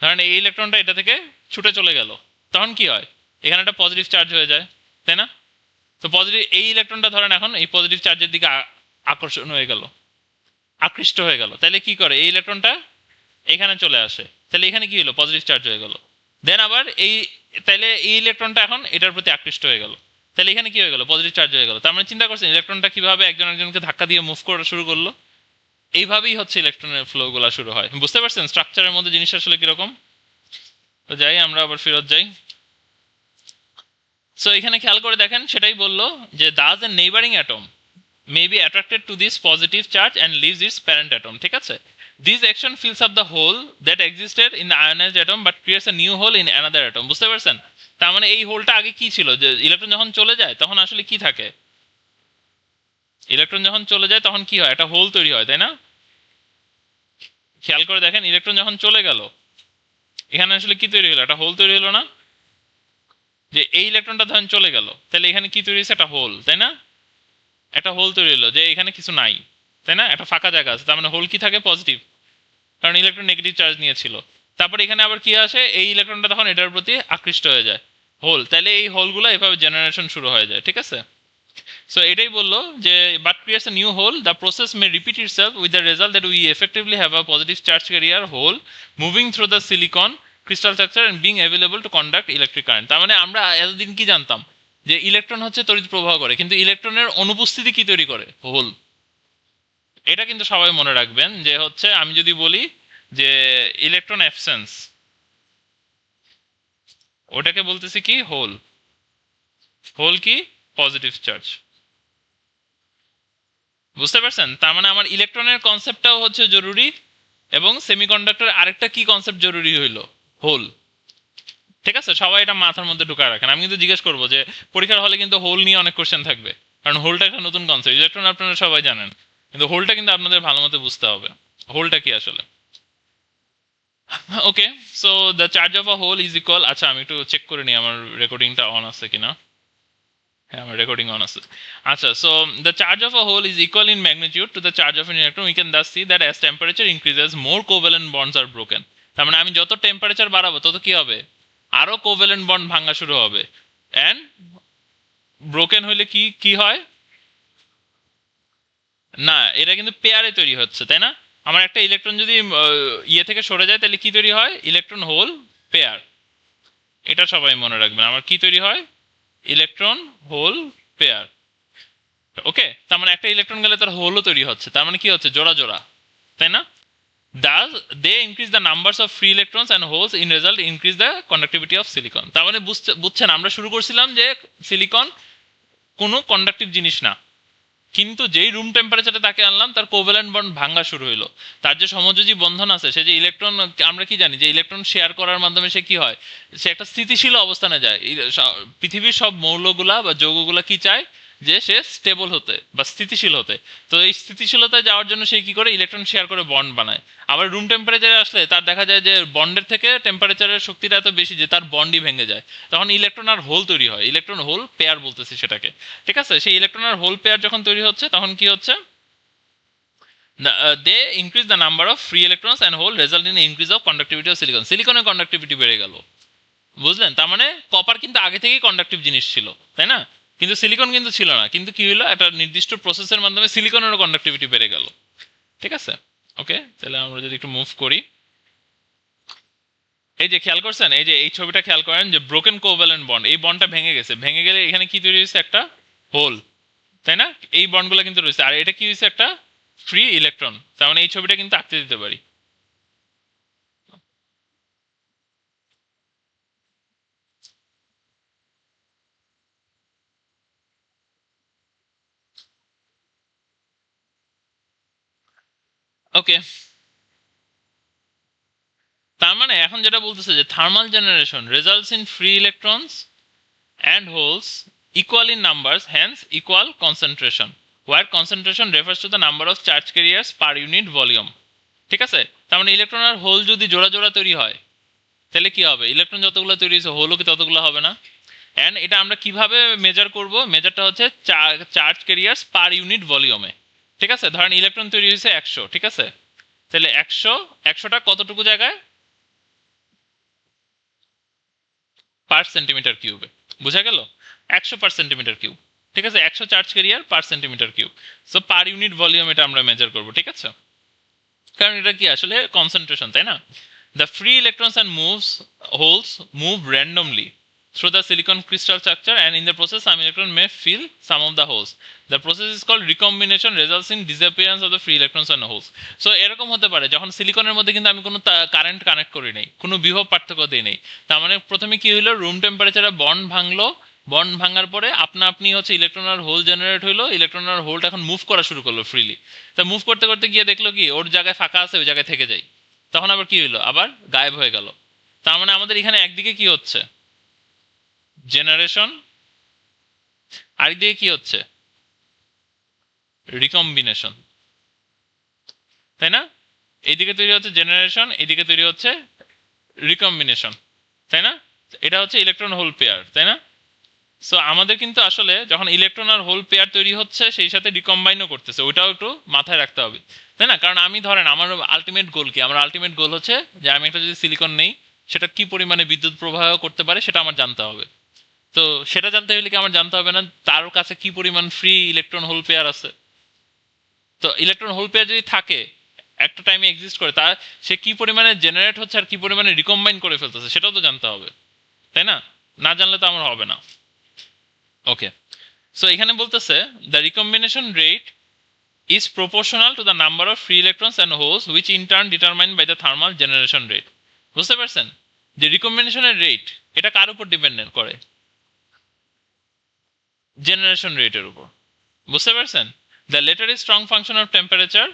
ধরেন এই ইলেকট্রনটা এটা থেকে ছুটে চলে গেল, তখন কি হয়? এখানে একটা পজিটিভ চার্জ হয়ে যায়, তাই না? তো পজিটিভ এই ইলেকট্রনটা ধরেন এখন এই পজিটিভ চার্জের দিকে আকর্ষণ হয়ে গেল, আকৃষ্ট হয়ে গেল, তাহলে কি করে? এই ইলেকট্রনটা এখানে চলে আসে, তাহলে এখানে কি হলো? পজিটিভ চার্জ হয়ে গেল। দেন আবার তাহলে এই ইলেকট্রনটা এখন এটার প্রতি আকৃষ্ট হয়ে গেল, তাহলে এখানে কি হয়ে গেল? পজিটিভ চার্জ হয়ে গেল। তার মানে চিন্তা করছেন ইলেকট্রনটা কিভাবে একজন একজনকে ধাক্কা দিয়ে মুভ করা শুরু করলো? এইভাবেই হচ্ছে ইলেকট্রনের ফ্লো গুলা শুরু হয়। বুঝতে পারছেন স্ট্রাকচারের মধ্যে জিনিসটা আসলে কিরকম? তো যাই, আমরা আবার ফেরত যাই। সো এখানে খেয়াল করে দেখেন, সেটাই বললো যে thus a neighbouring atom may be attracted to this positive charge and leaves its parent atom, ঠিক আছে? This action fills up the hole that existed in the ionised atom but creates a new hole in another atom. বুঝতে পারছেন? তার মানে এই হোলটা আগে কি ছিল, যে ইলেকট্রন যখন চলে যায় তখন আসলে কি থাকে? ইলেকট্রন যখন চলে যায় তখন কি হয়? একটা হোল তৈরি হয়, তাই না? খেয়াল করে দেখেন, ইলেকট্রন যখন চলে গেল এখানে আসলে কি তৈরি হলো? একটা হোল তৈরি হলো না? যে এই ইলেকট্রনটা ধরেন চলে গেল, তাহলে এখানে কি তৈরি হয়েছে? একটা হোল, তাই না? একটা হোল তৈরি হলো যে এখানে কিছু নাই, তাই না? একটা ফাঁকা জায়গা আছে, তার মানে হোল কি থাকে? পজিটিভ, কারণ ইলেকট্রন নেগেটিভ চার্জ নিয়েছিল। তারপর এখানে আবার কি আসে? এই ইলেকট্রনটা তখন এটার প্রতি আকৃষ্ট হয়ে যায়, হোল, তাহলে এই হোলগুলো এভাবে জেনারেশন শুরু হয়ে যায়, ঠিক আছে? সো এটাই বললো যে but creates a new hole, the process may repeat itself with the result that we effectively have a positive charge carrier hole moving through the silicon crystal structure and being available to conduct electric current. তার মানে আমরা এতদিন কি জানতাম? যে electron হচ্ছে তড়িৎ প্রবাহ করে, কিন্তু ইলেকট্রনের অনুপস্থিতি কি তৈরি করে? হোল। এটা কিন্তু সবাই মনে রাখবেন যে হচ্ছে আমি যদি বলি যে ইলেকট্রন অ্যাবসেন্স, ওটাকে বলতেছি কি? হোল। হোল কি? Positive charge. বুঝতে পারছেন? তার মানে আমার ইলেকট্রনের কনসেপ্টটাও হচ্ছে জরুরি, এবং সেমিকন্ডাক্টর আরেকটা কি কনসেপ্ট জরুরি হইলো? হোল। ঠিক আছে, সবাই এটা মাথার মধ্যে ঢুকায় রাখেন। আমি কিন্তু জিজ্ঞেস করবো যে পরীক্ষার হলে কিন্তু হোল নিয়ে অনেক কোশ্চেন থাকবে, কারণ হোলটা একটা নতুন কনসেপ্ট। ইলেকট্রন আপনারা সবাই জানেন, কিন্তু হোলটা কিন্তু আপনাদের ভালো মতো বুঝতে হবে হোলটা কি আসলে। Okay, so the charge of a hole is equal, আচ্ছা আমি একটু চেক করে নিই আমার রেকর্ডিংটা অন আছে কিনা। হ্যাঁ, আমার রেকর্ডিং অন আছে। আচ্ছা, so the charge of a hole is equal in magnitude to the charge of an electron. We can thus see that as temperature increases more covalent bonds are broken. তার মানে আমি যত temperature বাড়াবো তত কি হবে? আরো কোভ্যালেন্ট বন্ড ভাঙা শুরু হবে, অ্যান্ড ব্রোকেন হইলে কি কি হয়? না, এটা কিন্তু পেয়ারে তৈরি হচ্ছে, তাই না? আমার একটা ইলেকট্রন যদি ইয়ে থেকে সরে যায় তাহলে কি তৈরি হয়? Electron hole pair. এটা সবাই মনে রাখবেন। আমার কি তৈরি হয়? Electron hole pair. ওকে, তার মানে একটা ইলেকট্রন গেলে তার হোলও তৈরি হচ্ছে, তার মানে কি হচ্ছে, জোড়া জোড়া, তাই না? Thus, they increase the numbers of free electrons and holes, in result increase the conductivity of silicon. তার মানে বুঝছেন, আমরা শুরু করছিলাম যে সিলিকন কোনো কন্ডাক্টিভ জিনিস না, কিন্তু যেই রুম টেম্পারেচারে তাকে আনলাম তার কোভ্যালেন্ট বন্ড ভাঙা শুরু হইলো। তার যে সমযোজী বন্ধন আছে, সে যে ইলেকট্রন, আমরা কি জানি যে ইলেকট্রন শেয়ার করার মাধ্যমে সে কি হয়, সে একটা স্থিতিশীল অবস্থানে যায়। পৃথিবীর সব মৌলগুলা বা যৌগগুলা কি চায়, যে সে স্টেবল হতে বা স্থিতিশীল হতে। তো এই স্থিতিশীলতায় যাওয়ার জন্য সে কি করে, ইলেকট্রন শেয়ার করে বন্ড বানায়। আবার রুম টেম্পারেচারে আসলে তার দেখা যায় যে বন্ডের থেকে টেম্পারেচারের শক্তিটা এত বেশি যে তার বন্ডই ভেঙে যায়, তখন ইলেকট্রন আর হোল তৈরি হয়, ইলেকট্রন হোল পেয়ার বলতেছি সেটাকে। ঠিক আছে, সেই ইলেকট্রন আর হোল পেয়ার যখন তৈরি হচ্ছে তখন কি হচ্ছে, they increase the number of free electrons and hole, result in increase of conductivity of silicon. সিলিকনের কন্ডাক্টিভিটি বেড়ে গেল, বুঝলেন? তার মানে কপার কিন্তু আগে থেকেই কন্ডাক্টিভ জিনিস ছিল, তাই না? কিন্তু সিলিকন কিন্তু ছিল না, কিন্তু কি হলো, একটা নির্দিষ্ট প্রসেসের মাধ্যমে সিলিকনেরও কন্ডাক্টিভিটি বেড়ে গেল। ঠিক আছে, ওকে, তাহলে আমরা যদি একটু মুভ করি, এই যে খেয়াল করছেন, এই যে এই ছবিটা খেয়াল করেন যে ব্রোকেন কোভ্যালেন্ট বন্ড, এই বন্ডটা ভেঙে গেছে, ভেঙে গেলে এখানে কি তৈরি হয়েছে, একটা হোল, তাই না? এই বন্ডগুলো কিন্তু রয়েছে, আর এটা কি হয়েছে, একটা ফ্রি ইলেকট্রন। তার মানে এই ছবিটা কিন্তু আঁকতে দিতে পারি। ওকে, তার মানে এখন যেটা বলতেছে যে thermal generation results in free electrons and holes equal in numbers, hence equal concentration, where concentration refers to the number of charge carriers per unit volume. ঠিক আছে, তার মানে ইলেকট্রন আর হোল যদি জোড়া জোড়া তৈরি হয়, তাহলে কি হবে, ইলেকট্রন যতগুলো তৈরি হয়েছে হোলও কি ততগুলো হবে না? অ্যান্ড এটা আমরা কিভাবে মেজার করব, মেজারটা হচ্ছে চার্জ ক্যারিয়ার্স পার ইউনিট ভলিউমে। ঠিক আছে, ধরেন ইলেকট্রন তৈরি হয়েছে 100, ঠিক আছে, তাহলে 100টা কতটুকু জায়গায়, পার সেন্টিমিটার কিউবে, বুঝা গেল? 100 পার সেন্টিমিটার কিউব। ঠিক আছে, 100 চার্জ ক্যারিয়ার পার centimetre cube. So per unit volume এটা আমরা মেজার করবো। ঠিক আছে, কারণ এটা কি আসলে কনসেন্ট্রেশন, তাই না? The free electrons and moves holes move randomly through the silicon crystal structure, and in the process some electron may fill some of the holes. The process is called recombination, results in disappearance of the free electrons and holes. So এরকম হতে পারে যখন সিলিকনের মধ্যে কিন্তু আমি কোনো current connect করি নাই, কোনো বিভব পার্থক্য দিই নাই, তার মানে প্রথমে কি হলো, রুম টেম্পারেচারে বন্ড ভাঙলো, বন্ড ভাঙার পরে আপনা আপনি হচ্ছে ইলেকট্রন আর হোল জেনারেট হইলো, ইলেকট্রন আর হোলটা এখন মুভ করা শুরু করলো ফ্রিলি। তা মুভ করতে করতে গিয়ে দেখলো কি ওর জায়গায় ফাঁকা আছে, ওই জায়গায় থেকে যায়, তখন আবার কি হইলো, আবার গায়েব হয়ে গেল। তার মানে আমাদের এখানে একদিকে কি হচ্ছে, জেনারেশন, আরেকদিকে কি হচ্ছে, রিকম্বিনেশন, তাই না? এইদিকে তৈরি হচ্ছে জেনারেশন, এইদিকে তৈরি হচ্ছে রিকম্বিনেশন, তাই না? এটা হচ্ছে ইলেকট্রন হোল পেয়ার, তাই না? সো আমাদের কিন্তু আসলে যখন ইলেকট্রন আর হোল পেয়ার তৈরি হচ্ছে সেই সাথে রিকম্বাইনও করতেছে, ওইটাও একটু মাথায় রাখতে হবে, তাই না? কারণ আমি ধরেন আমার আলটিমেট গোল কি, আমার আলটিমেট গোল হচ্ছে যে আমি একটা যদি সিলিকন নেই, সেটা কি পরিমাণে বিদ্যুৎ প্রবাহ করতে পারে সেটা আমার জানতে হবে। তো সেটা জানতে হলে কি আমার জানতে হবে না তার কাছে কি পরিমাণ ফ্রি ইলেকট্রন হোল পেয়ার আছে? তো ইলেকট্রন হোল পেয়ার যদি থাকে, একটা টাইমে এক্সিস্ট করে, তার সে কি পরিমাণে জেনারেট হচ্ছে আর কি পরিমাণে রিকম্বাইন করে ফেলতেছে সেটাও তো জানতে হবে, তাই না? না জানলে তো আমার হবে না। ওকে, সো এখানে বলতেছে the recombination rate is proportional to the number of free electrons and holes which in turn determined by the thermal generation rate. বুঝতে পারছেন যে রিকম্বিনেশনের রেট এটা কার উপর ডিপেন্ডেন্ট করে, জেনারেশন রেটের উপর। বুঝতে পারছেন, the letter is strong function of temperature.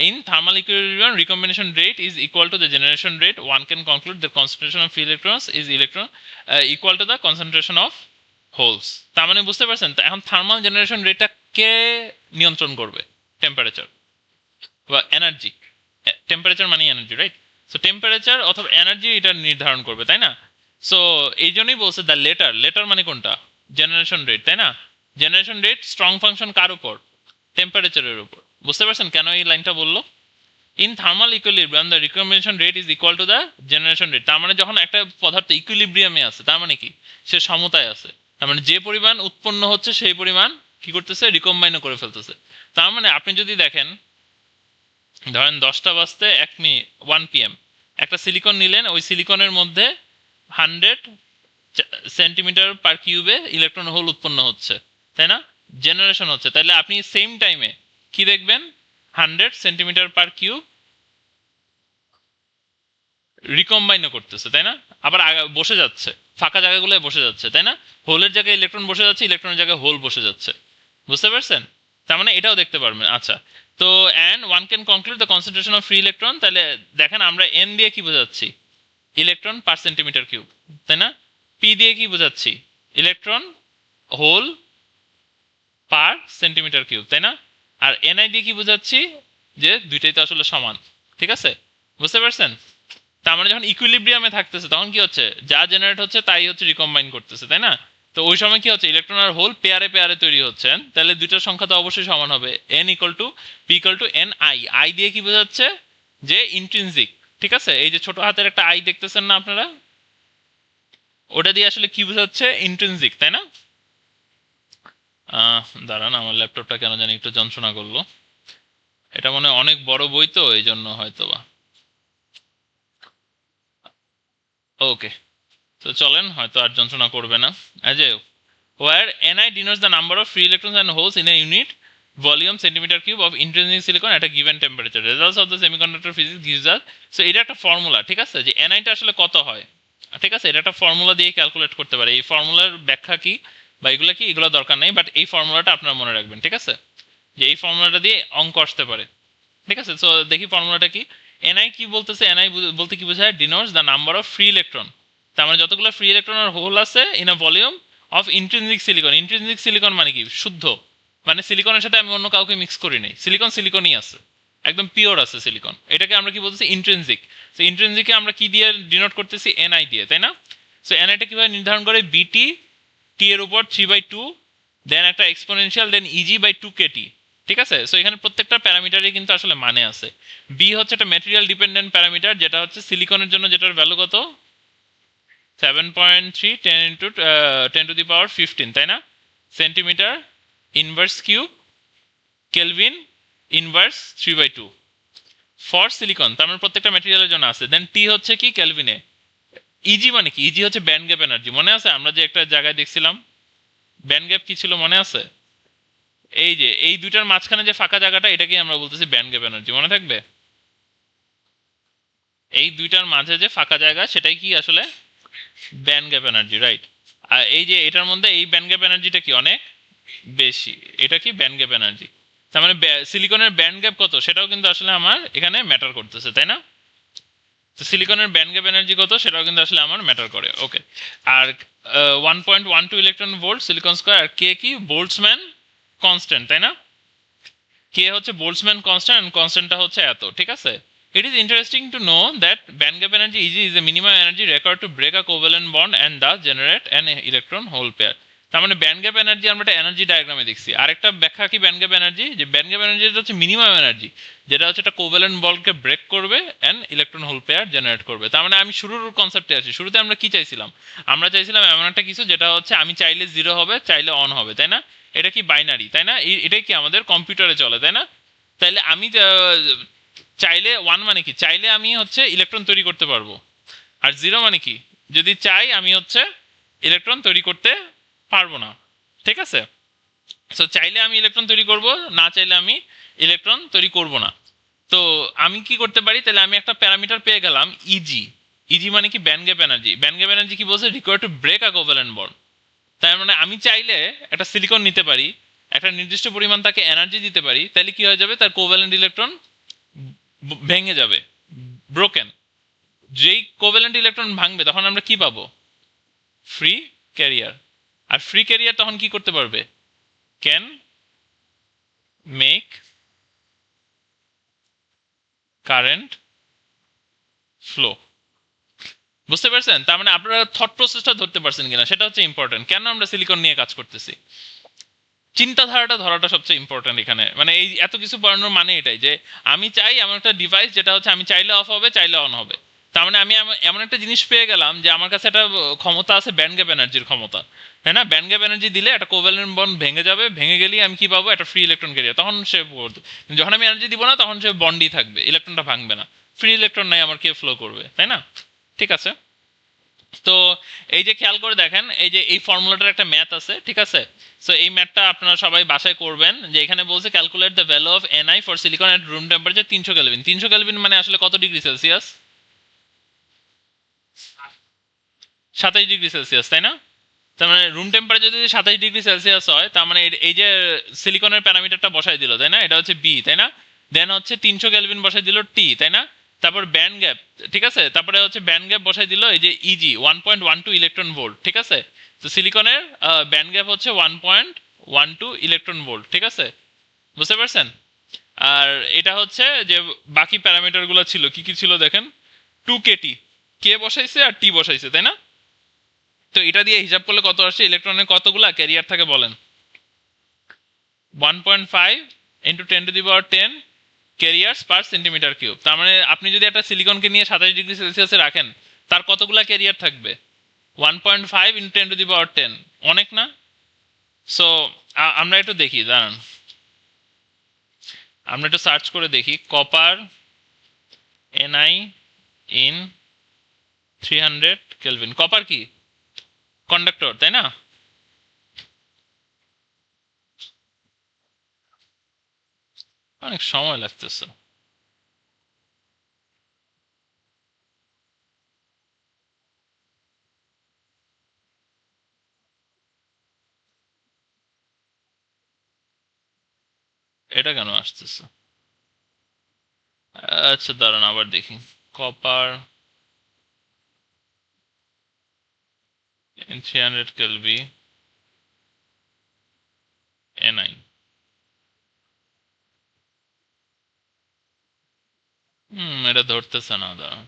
In thermal equilibrium, recombination rate is equal to the generation rate. One can conclude the concentration of free electrons is equal to the concentration of holes. তার মানে বুঝতে পারছেন, তো এখন thermal generation রেটটা কে নিয়ন্ত্রণ করবে, temperature বা এনার্জি, টেম্পারেচার মানে এনার্জি, রাইট? সো টেম্পারেচার অথবা এনার্জি এটা নির্ধারণ করবে, তাই না? সো এই জন্যই বলছে দ্য লেটার, লেটার মানে কোনটা, জেনারেশন রেট, তাই না? জেনারেশন রেট স্ট্রং ফাংশন কার উপর, টেম্পারেচারের উপর। বুঝতে পারছেন কেন এই লাইনটা বললো? In thermal equilibrium the recombination rate is equal to the generation rate. তার মানে যখন একটা পদার্থ ইকুইলিব্রিয়ামে আছে তার মানে কি, সে সমতায় আছে, তার মানে যে পরিমাণ উৎপন্ন হচ্ছে সেই পরিমাণ কি করতেছে, রিকম্বাইনও করে ফেলতেছে। তার মানে আপনি যদি দেখেন, ধরেন 10টা বাজতে 1 PM একটা সিলিকন নিলেন, ওই সিলিকনের মধ্যে 100 সেন্টিমিটার পার কিউবে ইলেকট্রন হোল উৎপন্ন হচ্ছে, তাই না? জেনারেশন হচ্ছে, তাহলে আপনি সেম টাইমে কি দেখবেন, 100 সেন্টিমিটার পার কিউব রিকম্বাইনও করতেছে, তাই না? আবার বসে যাচ্ছে, ফাঁকা জায়গাগুলোয় বসে যাচ্ছে, তাই না? হোলের জায়গায় ইলেকট্রন বসে যাচ্ছে, ইলেকট্রনের জায়গায় হোল বসে যাচ্ছে। বুঝতে পারছেন? তার মানে এটাও দেখতে পারবেন। আচ্ছা, তো and one can conclude the concentration of free electron, তাহলে দেখেন আমরা এন দিয়ে কি বোঝাচ্ছি, ইলেকট্রন পার সেন্টিমিটার কিউব, তাই না? পি দিয়ে কি বোঝাচ্ছি, ইলেকট্রন হোল পার সেন্টিমিটার কিউব, তাই না? আর এনআই দিয়ে কি বোঝাচ্ছি, যে দুইটাই তো আসলে সমান। ঠিক আছে, বুঝতে পারছেন? তার মানে যখন ইকুইলিব্রিয়ামে থাকতেছে তখন কি হচ্ছে, যা জেনারেট হচ্ছে তাই হচ্ছে রিকম্বাইন করতেছে, তাই না? তো ওই সময় কি হচ্ছে, ইলেকট্রন আর হোল পেয়ারে পেয়ারে তৈরি হচ্ছেন, তাহলে দুইটার সংখ্যা তো অবশ্যই সমান হবে। N equal to P equal to N I. I দিয়ে কি বোঝাচ্ছে, যে ইন্ট্রিনজিক। ঠিক আছে, এই যে ছোট হাতের একটা আই দেখতেছেন না আপনারা, ওটা দিয়ে আসলে কি বোঝাচ্ছে, ইন্ট্রিনজিক, তাই না? দাঁড়ান, আমার ল্যাপটপটা কেন জানি একটু যন্ত্রণা করলো। এটা মনে হয় অনেক বড় বই, তো এই জন্য হয়তো বা। ওকে, তো চলেন, হয়তো আর যন্ত্রণা করবে না। যে where Ni denotes the number of free electrons and holes in a unit volume centimeter cube of intrinsic silicon at a given temperature. Results of the semiconductor physics gives us, so এটা একটা formula, ঠিক আছে, যে Ni টা আসলে কত হয়। ঠিক আছে, এটা একটা ফর্মুলা দিয়ে ক্যালকুলেট করতে পারে। এই ফর্মুলার ব্যাখ্যা কি বা এগুলো কি, এগুলো দরকার নেই, বাট এই ফর্মুলাটা আপনারা মনে রাখবেন। ঠিক আছে, যে এই ফর্মুলাটা দিয়ে অঙ্ক আসতে পারে। ঠিক আছে, সো দেখি ফর্মুলাটা কি। Ni কি বলতেছে, Ni বলতে কি বোঝায়, denotes the number of free electron. তার মানে যতগুলো ফ্রি ইলেকট্রন আর হোল আছে in a volume of intrinsic silicon. Intrinsic silicon মানে কি, শুদ্ধ, মানে সিলিকনের সাথে আমি অন্য কাউকে মিক্স করি নাই, সিলিকন সিলিকনই আছে, একদম পিওর আছে সিলিকন। এটাকে আমরা কি বলতেছি, ইন্ট্রিনজিক। সো ইন্ট্রিনজিকে আমরা কি দিয়ে ডিনোট করতেছি, Ni দিয়ে, তাই না? সো Niটা কিভাবে নির্ধারণ করে, বিটি, টি এর উপর 3/2, দেন একটা exponential, then E G by 2 K T. ঠিক আছে, সো এখানে প্রত্যেকটা প্যারামিটারই কিন্তু আসলে মানে আছে। বি হচ্ছে একটা ম্যাটেরিয়াল ডিপেন্ডেন্ট প্যারামিটার, যেটা হচ্ছে সিলিকনের জন্য, যেটার ভ্যালু কত, 7.3 10 ইন্টু 10⁻15, তাই না? Centimetre inverse cube kelvin inverse 3/2 for silicon, তার মানে প্রত্যেকটা ম্যাটেরিয়ালের জন্য আছে। দেন টি হচ্ছে কি, কেলভিনে। ইজি মানে কি, ইজি হচ্ছে ব্যান্ড গ্যাপ এনার্জি। মনে আছে আমরা যে একটা জায়গায় দেখছিলাম, ব্যান্ড গ্যাপ কি ছিল মনে আছে? এই যে এই দুইটার মাঝখানে যে ফাঁকা জায়গাটা, এটাকে আমরা বলতেছি ব্যান্ড গ্যাপ এনার্জি, মনে থাকবে? এই দুইটার মাঝে যে ফাঁকা জায়গা, সেটাই কি আসলে ব্যান্ড গ্যাপ এনার্জি, রাইট? আর এই যে এটার মধ্যে এই ব্যান্ড গ্যাপ এনার্জিটা কি অনেক বেশি, এটা কি ব্যান্ড গ্যাপ এনার্জি। তার মানে সিলিকনের ব্যান্ড গ্যাপ কত, সেটাও কিন্তু আসলে আমার এখানে ম্যাটার করতেছে, তাই না? তো সিলিকনের ব্যান্ড গ্যাপ এনার্জি কত, সেটাও কিন্তু আসলে আমার ম্যাটার করে। ওকে, আর 1.12 ইলেকট্রন ভোল্ট সিলিকন স্কোয়ার, আর কে কি, বোল্টজম্যান কনস্ট্যান্ট, তাই না? কে হচ্ছে বোল্টজম্যান কনস্ট্যান্ট, কনস্ট্যান্টটা হচ্ছে এত। ঠিক আছে, it is interesting to know that band gap energy Eg is the minimum energy required to break a covalent bond and thus generate an electron hole pair. তার মানে band gap energy আমরা একটা energy ডায়াগ্রামে দেখছি। আরেকটা ব্যাখ্যা কি band gap energy, যে ব্যান্ড গ্যাপ এনার্জি হচ্ছে মিনিমাম এনার্জি, যেটা হচ্ছে একটা কোভ্যালেন্ট বন্ডকে ব্রেক করবে and electron hole pair generate করবে। তার মানে আমি শুরুর কনসেপ্টে আছি। শুরুতে আমরা কি চাইছিলাম, আমরা চাইছিলাম এমন একটা কিছু যেটা হচ্ছে আমি চাইলে জিরো হবে, চাইলে অন হবে, তাই না? এটা কি বাইনারি, তাই না? এটাই কি আমাদের কম্পিউটারে চলে, তাই না? তাইলে আমি চাইলে ওয়ান মানে কি, চাইলে আমি হচ্ছে ইলেকট্রন তৈরি করতে পারবো। আর জিরো মানে কি, যদি চাই আমি হচ্ছে ইলেকট্রন তৈরি করতে পারবো না। ঠিক আছে, সো চাইলে আমি ইলেকট্রন তৈরি করব, না চাইলে আমি ইলেকট্রন তৈরি করব না। তো আমি কি করতে পারি, তাহলে আমি একটা প্যারামিটার পেয়ে গেলাম, ইজি। ইজি মানে কি, band gap energy. Band gap energy কি বলছে, required to break a covalent bond. তার মানে আমি চাইলে একটা সিলিকন নিতে পারি, একটা নির্দিষ্ট পরিমাণ তাকে এনার্জি দিতে পারি, তাহলে কি হয়ে যাবে, তার কোভ্যালেন্ট ইলেকট্রন ভেঙে যাবে, ব্রোকেন। যেই কোভ্যালেন্ট ইলেকট্রন ভাঙবে তখন আমরা কি পাবো, ফ্রি ক্যারিয়ার। আর ফ্রি ক্যারিয়ার তখন কি করতে পারবে, ক্যান মেক কারেন্ট ফ্লো। বুঝতে পারছেন? তার মানে আপনারা থট প্রসেসটা ধরতে পারছেন কিনা সেটা হচ্ছে ইম্পর্টেন্ট। কেন আমরা সিলিকন নিয়ে কাজ করতেছি, চিন্তাধারাটা ধরাটা সবচেয়ে ইম্পর্টেন্ট এখানে। মানে এই এত কিছু পড়ানোর মানে এটাই, যে আমি চাই এমন একটা ডিভাইস যেটা হচ্ছে আমি চাইলে অফ হবে, চাইলে অন হবে। তার মানে আমি এমন একটা জিনিস পেয়ে গেলাম যে আমার কাছে একটা ক্ষমতা আছে, ব্যান্ড গ্যাপ এনার্জির ক্ষমতা, তাই না? ব্যান্ড গ্যাপ এনার্জি দিলে একটা কোভ্যালেন্ট বন্ড ভেঙে যাবে, ভেঙে গেলেই আমি কি পাবো, একটা ফ্রি ইলেকট্রন ক্যারিয়ার। তখন সে যখন আমি এনার্জি দিব না তখন সে বন্ডই থাকবে, ইলেকট্রনটা ভাঙবে না, ফ্রি ইলেকট্রন নাই আমার কে ফ্লো করবে, তাই না? ঠিক আছে, তো এই যে খেয়াল করে দেখেন, এই যে এই ফর্মুলাটার একটা ম্যাথ আছে, ঠিক আছে? সো এই ম্যাথটা আপনারা সবাই বাসায় করবেন। যে এখানে বলছে calculate the value of N I for silicon at room temperature 300 kelvin. 300 kelvin মানে আসলে কত ডিগ্রি সেলসিয়াস? 27 ডিগ্রি সেলসিয়াস, তাই না? তার মানে রুম টেম্পারেচার যদি 27 ডিগ্রি সেলসিয়াস হয়, তার মানে এই যে সিলিকনের প্যারামিটারটা বসাই দিল, তাই না? এটা হচ্ছে বি, তাই না? দেন হচ্ছে 300 কেলভিন বসাই দিল টি, তাই না? তারপর ব্যান্ড গ্যাপ, ঠিক আছে? তারপরে হচ্ছে ব্যান্ড গ্যাপ বসাই দিল এই যে ইজি 1.12 ইলেকট্রন ভোল্ট, ঠিক আছে? তো সিলিকনের ব্যান্ড গ্যাপ হচ্ছে 1.12 ইলেকট্রন ভোল্ট, ঠিক আছে? বুঝতে পারছেন? আর এটা হচ্ছে যে বাকি প্যারামিটারগুলো ছিল, কি কি ছিল দেখেন। 2 কেটি, কে বসাইছে আর টি বসাইছে, তাই না? তো এটা দিয়ে হিসাব করলে কত আসছে, ইলেকট্রনের কতগুলা ক্যারিয়ার থাকে বলেন? 1.5 into 10 to the power 10 carriers per centimetre cube. তার মানে আপনি যদি একটা সিলিকনকে নিয়ে 27 ডিগ্রি সেলসিয়াসে রাখেন, তার কতগুলা ক্যারিয়ার থাকবে? 1.5 ইন্টু 10 টু দি পাওয়ার 10, অনেক না? সো আমরা একটু দেখি, দাঁড়ান, আমরা একটু সার্চ করে দেখি copper N I in 300 kelvin. Copper কি কন্ডাক্টর, তাই না? অনেক সময় লাগতেছে। এটা কেন আসতেছে? আচ্ছা দাঁড়ান আবার দেখি। Copper in 300 kelvin ni। এটা ধরতেছে না, দাঁড়ান।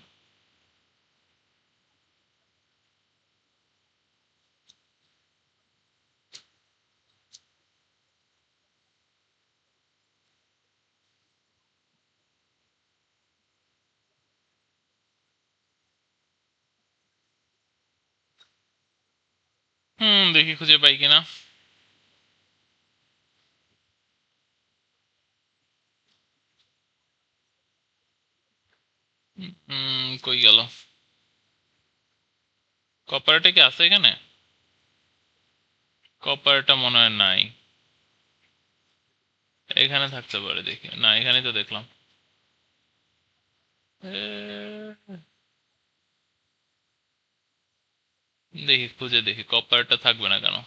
দেখি খুঁজে পাই কিনা। কই গেল? কপারটা কি আছে এখানে? কপারটা মনে হয় নাই। এখানে থাকতে পারে, দেখি না, এখানেই তো দেখলাম। দেখি খুঁজে দেখি, কপারটা থাকবে না কেন?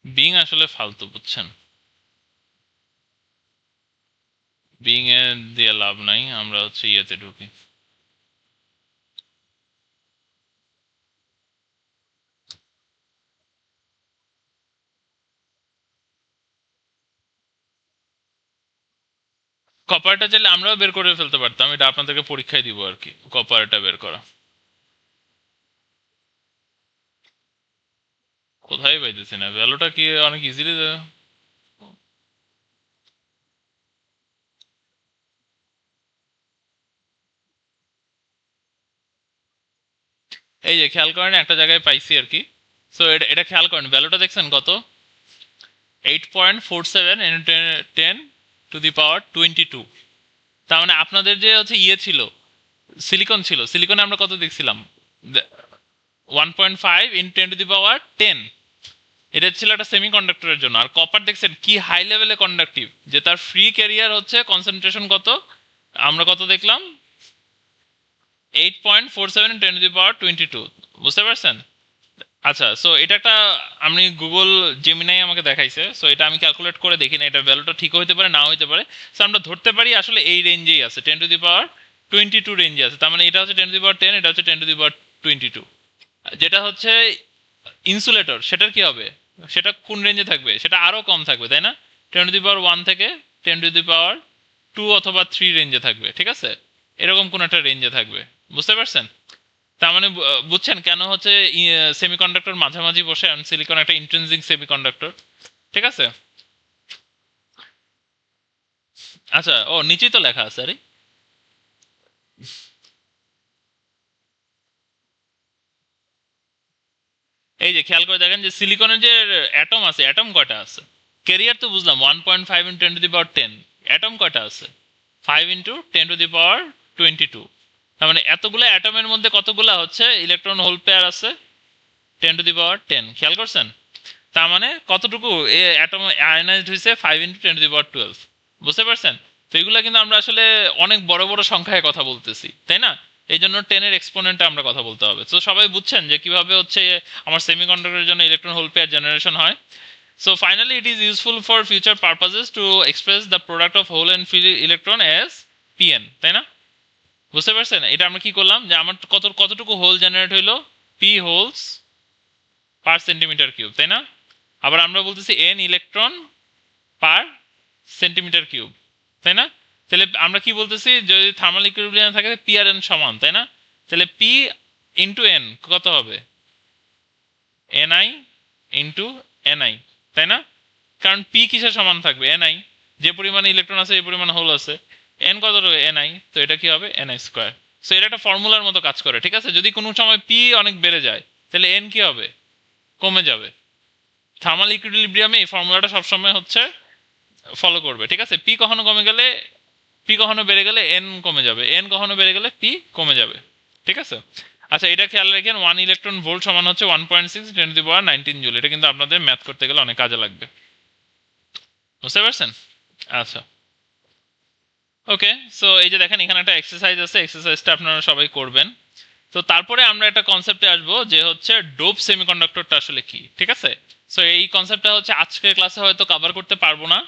বিং আসলে ফালতু, বুঝছেন? বিং এ দিয়ে লাভ নাই, আমরা হচ্ছে ইয়েতে ঢুকি। কপারটা চাইলে আমরাও বের করে ফেলতে পারতাম, এটা আপনাদেরকে পরীক্ষায় দিব আর কি, কপারটা বের করা। কোথায় পাইতেছি না, ভ্যালুটা কি অনেক ইজিলি। এই যে খেয়াল করেন, একটা জায়গায় পাইছি আর কি। সো এটা এটা খেয়াল করেন, ভ্যালুটা দেখছেন কত? 8.47 ইন্টু 10 টু দি পাওয়ার 22। তার মানে আপনাদের যে হচ্ছে ইয়ে ছিল, সিলিকন ছিল, সিলিকনে আমরা কত দেখছিলাম? 1.5 ইন্টু 10 টু দি পাওয়ার 10। এটা ছিল একটা সেমি কন্ডাক্টরের জন্য। আর কপার দেখছেন কি হাই লেভেলে কন্ডাক্টিভ, যে তার ফ্রি ক্যারিয়ার হচ্ছে কনসেন্ট্রেশন কত? আমরা কত দেখলাম? 8.47 10 টু দি পাওয়ার 22। বুঝতে পারছেন? আচ্ছা, সো এটা একটা, আমি গুগল জেমিনাই আমাকে দেখাইছে, সো এটা আমি ক্যালকুলেট করে দেখি না, এটা ভ্যালুটা ঠিক হতে পারে, নাও হতে পারে। সো আমরা ধরতে পারি আসলে এই রেঞ্জেই আছে, 10 টু দি পাওয়ার 22 রেঞ্জে আছে। তার মানে এটা হচ্ছে 10 টু দি পাওয়ার 10, এটা হচ্ছে 10 টু দি পাওয়ার 22। যেটা হচ্ছে ইনসুলেটর, সেটার কি হবে? সেটা কোন রেঞ্জে থাকবে? সেটা আরো কম থাকবে, তাই না? 10 টু দি পাওয়ার 1 থেকে 10 টু দি পাওয়ার 2 অথবা 3 রেঞ্জে থাকবে, ঠিক আছে? এরকম কোন একটা রেঞ্জে থাকবে। বুঝতে পারছেন? তার মানে বুঝছেন কেন হচ্ছে সেমিকন্ডাক্টর মাঝামাঝি বসে, আর সিলিকন একটা ইন্ট্রিনসিক সেমিকন্ডাক্টর, ঠিক আছে? আচ্ছা, ও নিচেই তো লেখা আছে, আরে। এই যে খেয়াল করে দেখেন যে সিলিকনের যে অ্যাটম আছে, অ্যাটম কয়টা আছে? ক্যারিয়ার তো বুঝলাম 1.5 ইন্টু 10^10, অ্যাটম কয়টা আছে? 5 ইন্টু 10^22। তার মানে এতগুলো অ্যাটমের মধ্যে কতগুলো হচ্ছে ইলেকট্রন হোল পেয়ার আছে? 10^10। খেয়াল করছেন? তার মানে কতটুকু অ্যাটম আয়নাইজড হয়েছে? 5 ইন্টু 10^12। বুঝতে পারছেন? তো এগুলো কিন্তু আমরা আসলে অনেক বড় বড় সংখ্যায় কথা বলতেছি, তাই না? এই জন্য 10-এর এক্সপোনেন্টে আমরা কথা বলতে হবে। তো সবাই বুঝছেন যে কিভাবে হচ্ছে আমার সেমিকন্ডাক্টরের জন্য ইলেকট্রন হোল পেয়ার জেনারেশন হয়। So finally, it is useful for future purposes to express the product of hole and free electron as Pn, তাই না? বুঝতে পারছেন? এটা আমরা কি করলাম যে আমার কতটুকু হোল জেনারেট হইলো? P holes per centimetre cube, তাই না? আবার আমরা বলতেছি n electron per centimetre cube, তাই না? তাহলে আমরা কি বলতেছি, যদি থার্মাল ইকুইলিব্রিয়াম থাকে পি আর এন সমান, তাই না? তাহলে পি ইন্টু এন কত হবে? এনআই ইন্টু এনআই, তাই না? কারণ পি কিসের সমান থাকবে? এনআই। যে পরিমাণে ইলেকট্রন আছে এই পরিমাণে হোল আছে। এন কত রয়েছে? এনআই। তো এটা কি হবে? NI square. সো এটা একটা ফর্মুলার মতো কাজ করে, ঠিক আছে? যদি কোনো সময় পি অনেক বেড়ে যায় তাহলে এন কি হবে? কমে যাবে। থার্মাল ইকুইলিব্রিয়ামে এই ফর্মুলাটা সবসময় হচ্ছে ফলো করবে, ঠিক আছে? পি কখনো কমে গেলে, পি কখনো বেড়ে গেলে এন কমে যাবে, এন কখনো বেড়ে গেলে পি কমে যাবে, ঠিক আছে? আচ্ছা, এটা খেয়াল রাখেন, 1 ইলেকট্রন ভোল্ট সমান হচ্ছে 1.6 × 10⁻19 জুল। এটা কিন্তু আপনাদের ম্যাথ করতে গেলে অনেক কাজে লাগবে। বুঝতে পারছেন? আচ্ছা, ওকে। সো এই যে দেখেন এখানে একটা এক্সারসাইজ আছে, এক্সারসাইজটা আপনারা সবাই করবেন। তো তারপরে আমরা একটা কনসেপ্টে আসবো যে হচ্ছে ডোপ সেমিকন্ডাক্টরটা আসলে কি, ঠিক আছে? সো এই কনসেপ্টটা হচ্ছে আজকের ক্লাসে হয়তো কভার করতে পারবো না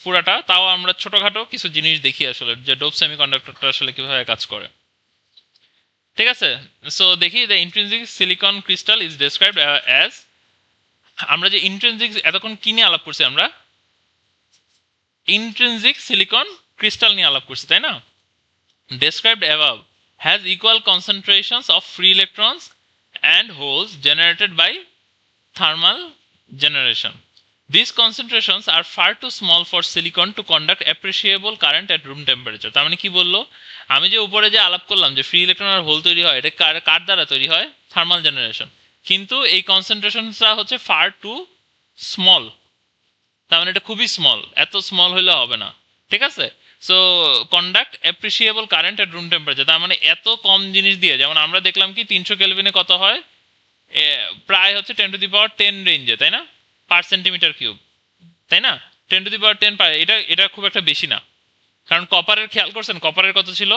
পুরাটা, তাও আমরা ছোটখাটো কিছু জিনিস দেখি আসলে যে ডোপ সেমিকন্ডাক্টরটা আসলে কিভাবে কাজ করে, ঠিক আছে? সো দেখি, the intrinsic silicon crystal is described as, আমরা যে ইন্ট্রিনসিক এতক্ষণ কি নিয়ে আলাপ করছি? আমরা ইন্ট্রিনসিক সিলিকন ক্রিস্টাল নিয়ে আলাপ করছি, তাই না? Described above has equal concentrations of free electrons and holes generated by thermal generation. These concentrations are far too small for silicon to conduct appreciable current at room temperature. তার মানে কি বললো? আমি যে উপরে যে আলাপ করলাম যে ফ্রি ইলেকট্রন আর হোল তৈরি হয়, এটা কার দ্বারা তৈরি হয়? Thermal generation. কিন্তু এই কনসেন্ট্রেশনটা হচ্ছে ফার টু স্মল, তার মানে এটা খুবই স্মল, এত স্মল হইলে হবে না, ঠিক আছে? সো কন্ডাক্ট অ্যাপ্রিসিয়েবল কারেন্ট এট রুম টেম্পারেচার, তার মানে এত কম জিনিস দিয়ে, যেমন আমরা দেখলাম কি 300 কেলভিনে কত হয়? প্রায় হচ্ছে 10⁻10 রেঞ্জে, তাই না? পার সেন্টিমিটার কিউব, তাই না? 10⁻10 পায়, এটা এটা খুব একটা বেশি না। কারণ কপারের খেয়াল করছেন, কপারের কত ছিল?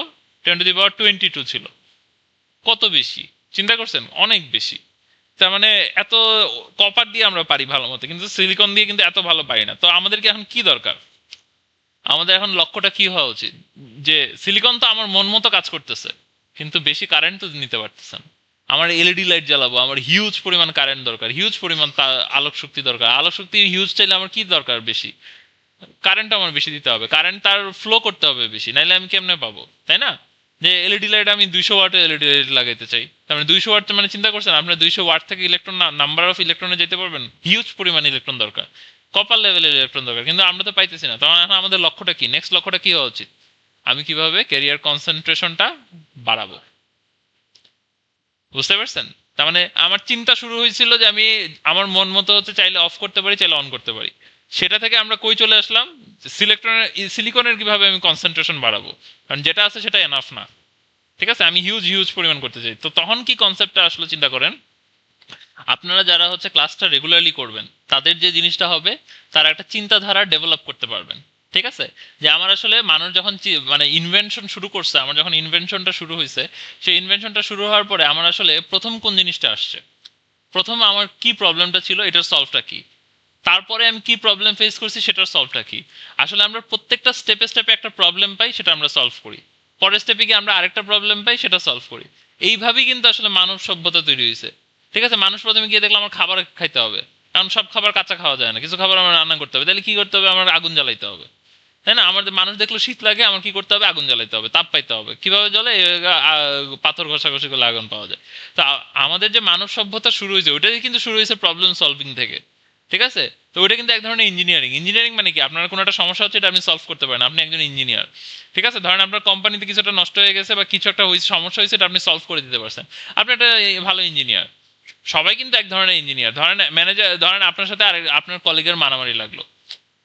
10⁻22 ছিল। কত বেশি চিন্তা করছেন? অনেক বেশি। তার মানে এত কপার দিয়ে আমরা পারি ভালো মতো, কিন্তু সিলিকন দিয়ে কিন্তু এত ভালো পারি না। তো আমাদেরকে এখন কি দরকার? আমাদের এখন লক্ষ্যটা কি হওয়া উচিত? যে সিলিকন তো আমার মন মতো কাজ করতেছে, কিন্তু বেশি কারেন্ট তো নিতে পারতেছেন। আমার এলইডি লাইট জ্বালাবো, আমার হিউজ পরিমাণ কারেন্ট দরকার, হিউজ পরিমাণ আলোক শক্তি দরকার। আলোক শক্তি হিউজ চাইলে আমার কি দরকার? বেশি কারেন্ট আমার বেশি দিতে হবে, কারেন্ট তার ফ্লো করতে হবে বেশি, নাইলে আমি কেমনে পাবো, তাই না? যে এলইডি লাইট আমি 200 ওয়াটের এলইডি লাইট লাগাইতে চাই, তার মানে 200 ওয়াট, মানে চিন্তা করছেন আপনার 200 ওয়াট থেকে ইলেকট্রন, নাম্বার অফ ইলেকট্রনে যেতে পারবেন, হিউজ পরিমাণ ইলেকট্রন দরকার, কপার লেভেলের ইলেকট্রন দরকার, কিন্তু আমরা তো পাইতেছি না। তখন এখন আমাদের লক্ষ্যটা কি? নেক্সট লক্ষ্যটা কি হওয়া উচিত? আমি কিভাবে ক্যারিয়ার কনসেন্ট্রেশনটা বাড়াবো? বুঝতে পারছেন? তার মানে আমার চিন্তা শুরু হয়েছিল যে আমি আমার মন মতো হচ্ছে চাইলে অফ করতে পারি, চাইলে অন করতে পারি। সেটা থেকে আমরা কই চলে আসলাম? সিলিকনের কিভাবে আমি কনসেন্ট্রেশন বাড়াবো, কারণ যেটা আছে সেটা এনাফ না, ঠিক আছে? আমি হিউজ হিউজ পরিমাণ করতে চাই। তো তখন কি কনসেপ্টটা আসলে চিন্তা করেন। আপনারা যারা হচ্ছে ক্লাসটা রেগুলারলি করবেন, তাদের যে জিনিসটা হবে, তারা একটা চিন্তাধারা ডেভেলপ করতে পারবেন, ঠিক আছে? যে আমার আসলে মানুষ যখন মানে ইনভেনশন শুরু করছে, আমার যখন ইনভেনশনটা শুরু হয়েছে, সেই ইনভেনশনটা শুরু হওয়ার পরে আমার আসলে প্রথম কোন জিনিসটা আসছে, প্রথম আমার কি প্রবলেমটা ছিল, এটার সলভটা কি, তারপরে আমি কি প্রবলেম ফেস করছি সেটার সলভটা কি। আসলে আমরা প্রত্যেকটা স্টেপে স্টেপে একটা প্রবলেম পাই, সেটা আমরা সলভ করি, পরের স্টেপে গিয়ে আমরা আরেকটা প্রবলেম পাই, সেটা সলভ করি। এইভাবেই কিন্তু আসলে মানব সভ্যতা তৈরি হয়েছে, ঠিক আছে? মানুষ প্রথমে গিয়ে দেখলাম আমার খাবার খাইতে হবে, কারণ সব খাবার কাঁচা খাওয়া যায় না, কিছু খাবার আমার রান্না করতে হবে, তাহলে কি করতে হবে? আমার আগুন জ্বালাইতে হবে, তাই না? আমাদের মানুষ দেখলো শীত লাগে, আমার কি করতে হবে? আগুন জ্বালাইতে হবে, তাপ পাইতে হবে। কিভাবে জ্বলে? পাথর ঘষাঘষি করলে আগুন পাওয়া যায়। তো আমাদের যে মানব সভ্যতা শুরু হয়েছে, ওইটাই কিন্তু শুরু হয়েছে প্রবলেম সলভিং থেকে, ঠিক আছে? তো ওইটা কিন্তু এক ধরনের ইঞ্জিনিয়ারিং। ইঞ্জিনিয়ারিং মানে কি? আপনার কোনো একটা সমস্যা হচ্ছে, এটা আপনি সলভ করতে পারেন, আপনি একজন ইঞ্জিনিয়ার, ঠিক আছে? ধরেন আপনার কোম্পানিতে কিছু একটা নষ্ট হয়ে গেছে বা কিছু একটা সমস্যা হয়েছে, এটা আপনি সলভ করে দিতে পারছেন, আপনি একটা ভালো ইঞ্জিনিয়ার। সবাই কিন্তু এক ধরনের ইঞ্জিনিয়ার, ধরেন ম্যানেজার, ধরেন আপনার সাথে আর আপনার কলিগের মারামারি লাগলো,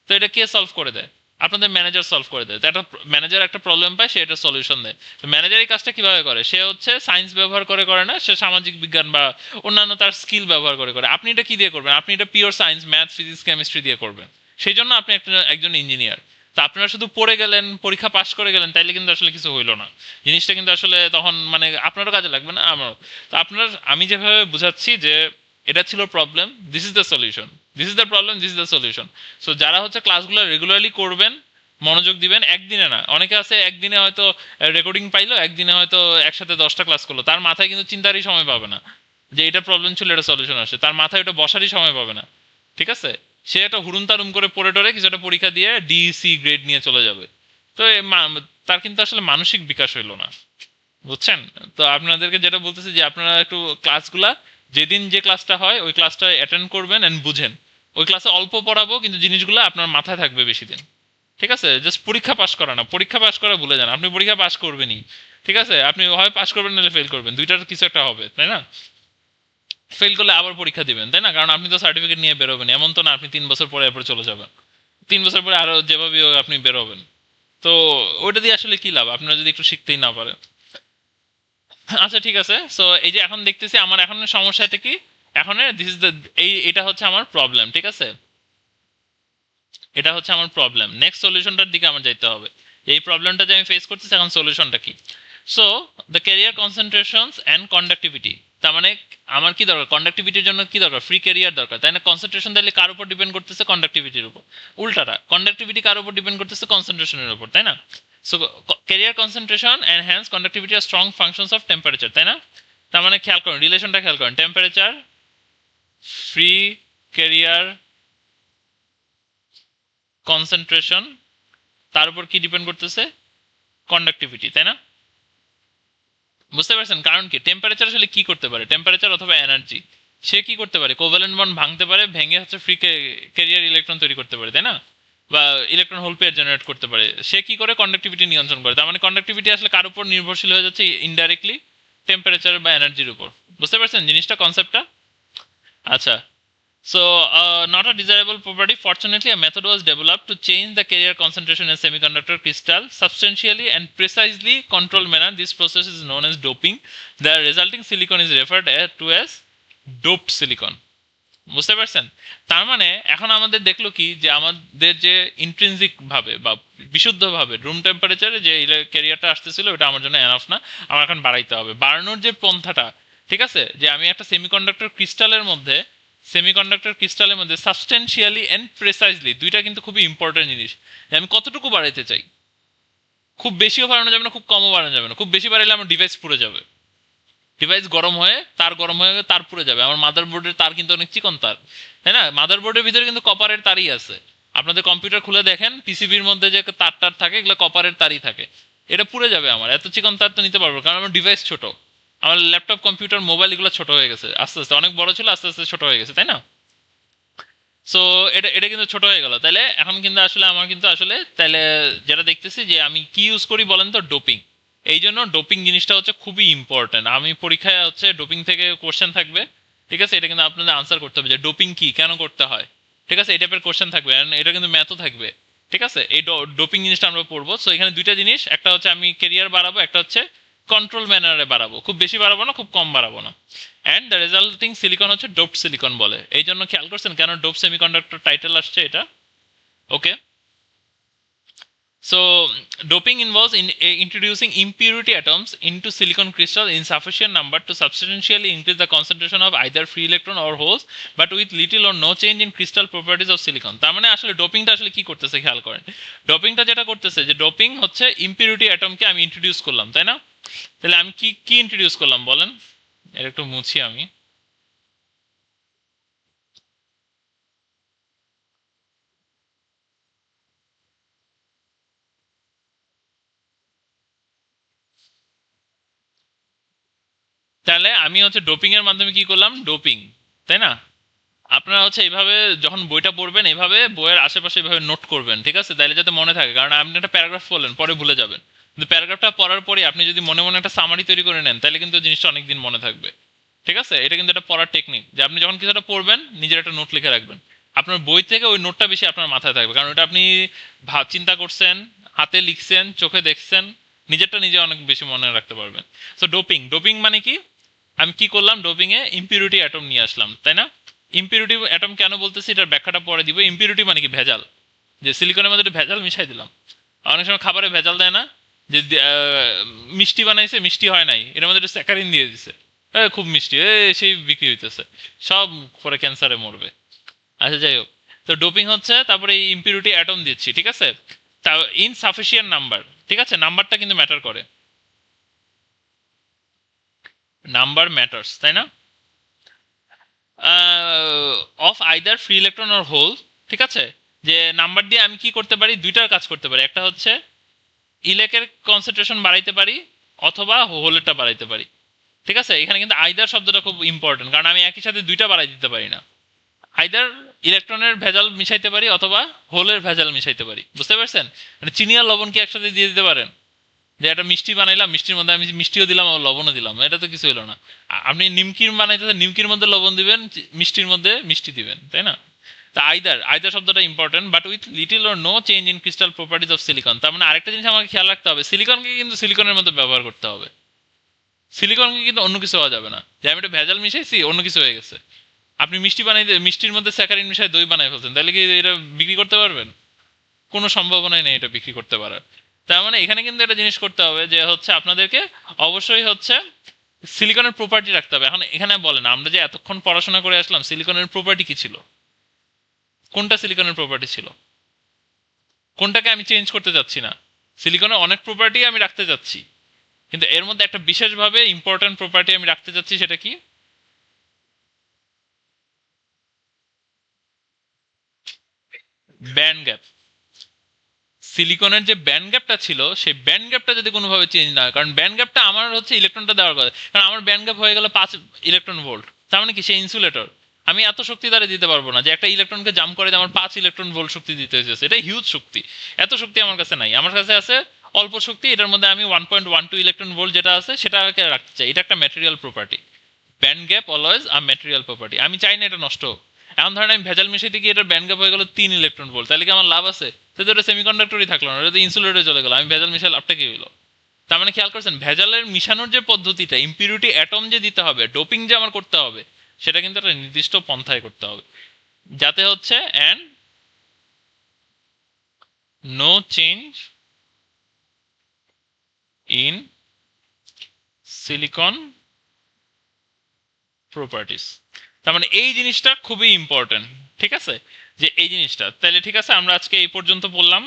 তো এটা কে সলভ করে দেয়? আপনাদের ম্যানেজার সলভ করে দেয়। তো একটা ম্যানেজার একটা প্রবলেম পায়, সে এটা সলিউশন দেয়। তো ম্যানেজার এই কাজটা কিভাবে করে? সে হচ্ছে সায়েন্স ব্যবহার করে করে না, সে সামাজিক বিজ্ঞান বা অন্যান্য তার স্কিল ব্যবহার করে করে। আপনি এটা কি দিয়ে করবেন? আপনি এটা pure science, math, physics, chemistry দিয়ে করবেন। সেই জন্য আপনি একজন ইঞ্জিনিয়ার। তো আপনারা শুধু পড়ে গেলেন, পরীক্ষা পাশ করে গেলেন, তাইলে কিন্তু আসলে কিছু হইলো না। জিনিসটা কিন্তু আসলে তখন মানে আপনারও কাজে লাগবে না, আমারও। তো আপনার, আমি যেভাবে বুঝাচ্ছি যে এটা ছিল problem, this is the solution, this is the problem, this is the solution. So যারা হচ্ছে ক্লাসগুলো রেগুলারলি করবেন, মনোযোগ দিবেন, একদিনে না, অনেকে আছে একদিনে হয়তো রেকর্ডিং পাইলো, একদিনে হয়তো একসাথে 10টা ক্লাস করলো, তার মাথায় কিন্তু চিন্তারই সময় পাবে না যে এটা প্রবলেম ছিল, এটা সলিউশন আসে, তার মাথায় ওটা বসারই সময় পাবে না। ঠিক আছে? সে একটা হুড়ুম তারুম করে পড়ে টরে কিছু একটা পরীক্ষা দিয়ে ডিসি গ্রেড নিয়ে চলে যাবে। তো তার কিন্তু আসলে মানসিক বিকাশ হইলো না, বুঝছেন? তো আপনাদেরকে যেটা বলতেছি যে আপনারা একটু ক্লাসগুলা, যেদিন যে ক্লাসটা হয় ওই ক্লাসটা অ্যাটেন্ড করবেন এন্ড বুঝেন। ওই ক্লাসে অল্প পড়াবো কিন্তু জিনিসগুলো আপনার মাথায় থাকবে বেশি দিন। ঠিক আছে? জাস্ট পরীক্ষা পাস করা না, পরীক্ষা পাস করা ভুলে যান, আপনি পরীক্ষা পাস করবেনই। ঠিক আছে? আপনি হয় পাস করবেন নাহলে ফেল করবেন, দুইটার কিছু একটা হবে, তাই না? ফেল করলে আবার পরীক্ষা দিবেন, তাই না? কারণ আপনি তো সার্টিফিকেট নিয়ে বেরোবেন, এমন তো না আপনি 3 বছর পরে এরপর চলে যাবেন। 3 বছর পরে আরো যেভাবে হোক আপনি বেরোবেন। তো ওইটা দিয়ে আসলে কি লাভ আপনারা যদি একটু শিখতেই না পারেন? আচ্ছা ঠিক আছে। সো এই যে এখন দেখতেছি আমার এখন সমস্যাটা কি, এখন দিস ইজ দ্য, এটা হচ্ছে আমার প্রবলেম। ঠিক আছে? এটা হচ্ছে আমার প্রবলেম, নেক্সট সলিউশনটার দিকে আমার যাইতে হবে। এই প্রবলেমটা যে আমি ফেস করতেছি, এখন সলিউশনটা কি? So the carrier concentrations and conductivity. তার মানে আমার কি দরকার? কন্ডাক্টিভিটির জন্য কি দরকার? ফ্রি ক্যারিয়ার দরকার, তাই না? কনসেন্ট্রেশন তাহলে কার উপর ডিপেন্ড করতেছে? কন্ডাক্টিভিটির উপর। উল্টাটা, কন্ডাক্টিভিটি কার উপর ডিপেন্ড করতেছে? কনসেন্ট্রেশনের উপর, তাই না? So carrier concentration and hence conductivity are strong functions of temperature, তাই না? তার মানে খেয়াল করেন, রিলেশনটা খেয়াল করেন, টেম্পারেচার, ফ্রি ক্যারিয়ার, কনসেন্ট্রেশন, তার উপর কি ডিপেন্ড করতেছে? কন্ডাক্টিভিটি, তাই না? বুঝতে পারছেন? কারণ কি, টেম্পারেচার আসলে কি করতে পারে? টেম্পারেচার অথবা এনার্জি, সে কি করতে পারে? কোভ্যালেন্ট বন্ড ভাঙতে পারে, ভেঙে হচ্ছে ফ্রি ক্যারিয়ার ইলেকট্রন তৈরি করতে পারে, তাই না? বা ইলেকট্রন হোল পেয়ার জেনারেট করতে পারে। সে কি করে? কন্ডাক্টিভিটি নিয়ন্ত্রণ করে। তার মানে কন্ডাক্টিভিটি আসলে কার উপর নির্ভরশীল হয়ে যাচ্ছে? ইনডাইরেক্টলি টেম্পারেচার বা এনার্জির উপর। বুঝতে পারছেন জিনিসটা, কনসেপ্টটা? আচ্ছা। So, not a desirable property. Fortunately, a method was developed to change the carrier concentration in semiconductor crystal substantially and precisely controlled manner. This process is known as doping. The resulting silicon is referred to as doped silicon. বুঝতে পারছেন? তার মানে এখন আমাদের দেখলো কি, যে আমাদের যে ইন্ট্রিনজিক ভাবে বা বিশুদ্ধ ভাবে রুম টেম্পারেচারে যে ক্যারিয়ারটা আসতেছিল, ওটা আমার জন্য এনাফ না, আমার এখন বাড়াইতে হবে। বাড়ানোর যে পন্থাটা, ঠিক আছে, যে আমি একটা সেমিকন্ডাক্টর ক্রিস্টালের মধ্যে সাবস্টেন্সিয়ালি এন্ড প্রেসাইজলি, দুইটা কিন্তু খুবই ইম্পর্টেন্ট জিনিস, যে আমি কতটুকু বাড়াইতে চাই। খুব বেশিও বাড়ানো যাবে না, খুব কমও বাড়ানো যাবে না। খুব বেশি বাড়াইলে আমার ডিভাইস পুড়ে যাবে, ডিভাইস গরম হয়ে তার পুড়ে যাবে। আমার মাদারবোর্ডের তার কিন্তু অনেক চিকন তার, তাই না? মাদারবোর্ডের ভিতরে কিন্তু কপারের তারই আছে। আপনাদের কম্পিউটার খুলে দেখেন, পিসিবির মধ্যে যে তার টার থাকে, এগুলো কপারের তারই থাকে। এটা পুড়ে যাবে আমার, এত চিকন তার তো নিতে পারবো, কারণ আমার ডিভাইস ছোট। আমার ল্যাপটপ, কম্পিউটার, মোবাইল এগুলো ছোট হয়ে গেছে আস্তে আস্তে, অনেক বড় ছিল আস্তে আস্তে ছোট হয়ে গেছে, তাই না? সো এটা এটা কিন্তু ছোট হয়ে গেল। তাহলে এখন কিন্তু আসলে আমার কিন্তু আসলে তাহলে যেটা দেখতেছি, যে আমি কি ইউজ করি বলেন তো? ডোপিং। এই জন্য ডোপিং জিনিসটা হচ্ছে খুবই ইম্পর্টেন্ট। আমি পরীক্ষায় হচ্ছে ডোপিং থেকে কোশ্চেন থাকবে, ঠিক আছে? এটা কিন্তু আপনাদের আনসার করতে হবে, যে ডোপিং কি, কেন করতে হয়, ঠিক আছে? এই টাইপের কোশ্চেন থাকবে, and এটা কিন্তু ম্যাথও থাকবে। ঠিক আছে? এই ডোপিং জিনিসটা আমরা পড়বো। সো এখানে দুইটা জিনিস, একটা হচ্ছে আমি কেরিয়ার বাড়াবো, একটা হচ্ছে কন্ট্রোল ম্যানারে বাড়াবো। খুব বেশি বাড়াবো না, খুব কম বাড়াবো না। অ্যান্ড দ্য রেজাল্টিং সিলিকন হচ্ছে ডোপড সিলিকন বলে। এই জন্য খেয়াল করছেন কেন ডোপ সেমিকন্ডাক্টর টাইটেল আসছে এটা? ওকে। So, doping involves introducing impurity atoms into silicon crystal in sufficient number to substantially increase the concentration of either free electron or holes, but with little or no change in crystal properties of silicon. তার মানে আসলে ডোপিংটা আসলে কি করতেছে খেয়াল করেন। ডোপিংটা যেটা করতেছে, যে ডোপিং হচ্ছে ইম্পিউরিটি অ্যাটমকে আমি ইন্ট্রোডিউস করলাম, তাই না? তাহলে আমি কি কি ইন্ট্রোডিউস করলাম বলেন? এটা একটু মুছি আমি। তাহলে আমি হচ্ছে ডোপিং এর মাধ্যমে কি করলাম? ডোপিং, তাই না? আপনারা হচ্ছে এইভাবে যখন বইটা পড়বেন, এইভাবে বইয়ের আশেপাশে এইভাবে নোট করবেন, ঠিক আছে? তাইলে যাতে মনে থাকে, কারণ আপনি একটা প্যারাগ্রাফ পড়লেন, পরে ভুলে যাবেন। কিন্তু প্যারাগ্রাফটা পড়ার পরে আপনি যদি মনে মনে একটা সামারি তৈরি করে নেন, তাহলে কিন্তু জিনিসটা অনেকদিন মনে থাকবে। ঠিক আছে, এটা কিন্তু একটা পড়ার টেকনিক, যে আপনি যখন কিছু একটা পড়বেন নিজের একটা নোট লিখে রাখবেন। আপনার বই থেকে ওই নোটটা বেশি আপনার মাথায় থাকবে, কারণ ওটা আপনি চিন্তা করছেন, হাতে লিখছেন, চোখে দেখছেন, নিজেরটা নিজে অনেক বেশি মনে রাখতে পারবেন। সো ডোপিং, ডোপিং মানে কি? আমি কি করলাম, ডোপিং এ ইম্পিউরিটি অ্যাটম নিয়ে আসলাম, তাই না? ইম্পিউরিটি অ্যাটম কেন বলতেছি এটার ব্যাখ্যাটা পরে দিব। ইম্পিউরিটি মানে কি? ভেজাল। যে সিলিকনের মধ্যে একটু ভেজাল মিশাই দিলাম। অনেক সময় খাবারে ভেজাল দেয় না, যে মিষ্টি বানাইছে, মিষ্টি হয় নাই, এর মধ্যে একটু স্যাকারিন দিয়ে দিছে, খুব মিষ্টি, সেই বিক্রি হইতেছে, সব পরে ক্যান্সারে মরবে। আচ্ছা যাই হোক, তো ডোপিং হচ্ছে, তারপরে এই ইম্পিউরিটি অ্যাটম দিচ্ছি, ঠিক আছে? তা ইনসাফিসিয়েন্ট নাম্বার, ঠিক আছে, নাম্বারটা কিন্তু ম্যাটার করে, নাম্বার ম্যাটার্স, তাই না? Of either free electron or hole, ঠিক আছে, যে নাম্বার দিয়ে আমি কি করতে পারি, দুইটার কাজ করতে পারি। একটা হচ্ছে ইলেকের কনসেন্ট্রেশন বাড়াইতে পারি, অথবা হোলেরটা বাড়াইতে পারি। ঠিক আছে, এখানে কিন্তু আইদার শব্দটা খুব ইম্পর্টেন্ট, কারণ আমি একই সাথে দুইটা বাড়াই দিতে পারি না। আইদার ইলেকট্রনের ভেজাল মিশাইতে পারি, অথবা হোলের ভেজাল মিশাইতে পারি, বুঝতে পারছেন? মানে চিনি আর লবণ কি একসাথে দিয়ে দিতে পারেন? যে একটা মিষ্টি বানাইলাম, মিষ্টির মধ্যে আমি মিষ্টিও দিলাম আর লবণও দিলাম, এটা তো কিছু হলো না। আপনি নিমকির বানাইতে নিমকির মধ্যে লবণ দিবেন, মিষ্টির মধ্যে মিষ্টি দিবেন, তাই না? তা আইদার, আইদার শব্দটা important, but with little or no change in crystal properties of silicon. তার মানে আরেকটা জিনিস আমাকে খেয়াল রাখতে হবে, সিলিকনকে কিন্তু সিলিকনের মধ্যে ব্যবহার করতে হবে। সিলিকনকে কিন্তু অন্য কিছু হওয়া যাবে না, যে আমি একটা ভেজাল মিশাইছি অন্য কিছু হয়ে গেছে। আপনি মিষ্টি বানাই, মিষ্টির মধ্যে স্যাকারিন মিশাই দই বানাই ফেলছেন, তাহলে কি এটা বিক্রি করতে পারবেন? কোনো সম্ভাবনাই নেই এটা বিক্রি করতে পারার। তার মানে এখানে কিন্তু একটা জিনিস করতে হবে, যে হচ্ছে আপনাদেরকে অবশ্যই হচ্ছে সিলিকনের প্রপার্টি রাখতে হবে। এখন এখানে বলেন, আমরা যে এতক্ষণ পড়াশোনা করে আসলাম, সিলিকনের প্রপার্টি কি ছিল? কোনটা সিলিকনের প্রপার্টি ছিল? কোনটাকে আমি চেঞ্জ করতে যাচ্ছি না? সিলিকনের অনেক প্রপার্টি আমি রাখতে যাচ্ছি, কিন্তু এর মধ্যে একটা বিশেষভাবে ইম্পর্টেন্ট প্রপার্টি আমি রাখতে যাচ্ছি, সেটা কি? Band gap. সিলিকনের যে ব্যান্ড গ্যাপটা ছিল, সেই ব্যান্ড গ্যাপটা যদি কোনোভাবে চেঞ্জ না হয়, কারণ ব্যান্ড গ্যাপটা আমার হচ্ছে ইলেকট্রনটা দেওয়ার কথা, কারণ আমার ব্যান্ড গ্যাপ হয়ে গেল 5 ইলেকট্রন ভোল্ট, তার মানে কি সে ইনসুলেটর। আমি এত শক্তি দ্বারা দিতে পারবো না, যে একটা ইলেকট্রনকে জাম করে আমার 5 ইলেকট্রন ভোল্ট শক্তি দিতে হয়েছে, এটা হিউজ শক্তি। এত শক্তি আমার কাছে নাই, আমার কাছে আছে অল্প শক্তি, এটার মধ্যে আমি 1.12 ইলেকট্রন ভোল্ট যেটা আছে সেটাকে রাখতে চাই। এটা একটা material property. Band gap always a material property, আমি চাই না এটা নষ্ট হোক। এখন ধরেন আমি ভেজাল মিশাইতে গিয়ে এটার ব্যান্ড গ্যাপ হয়ে গেল 3 ইলেকট্রন ভোল্ট, তাহলে কি আমার লাভ আছে? তো এটা সেমিকন্ডাক্টরই থাকলো না, এটা ইনসুলেটরে চলে গেল, আমি ভেজাল মিশাই লাভটা কি হইলো? তার মানে খেয়াল করছেন, ভেজালের মিশানোর যে পদ্ধতিটা, ইম্পিউরিটি অ্যাটম যে দিতে হবে, ডোপিং যে আমার করতে হবে, সেটা কিন্তু একটা নির্দিষ্ট পন্থায় করতে হবে, যাতে হচ্ছে and no change in silicon properties. তার মানে এই জিনিসটা খুবই ইম্পর্টেন্ট, ঠিক আছে, যে এই জিনিসটা। তাহলে ঠিক আছে, আমরা আজকে এই পর্যন্ত পড়লাম।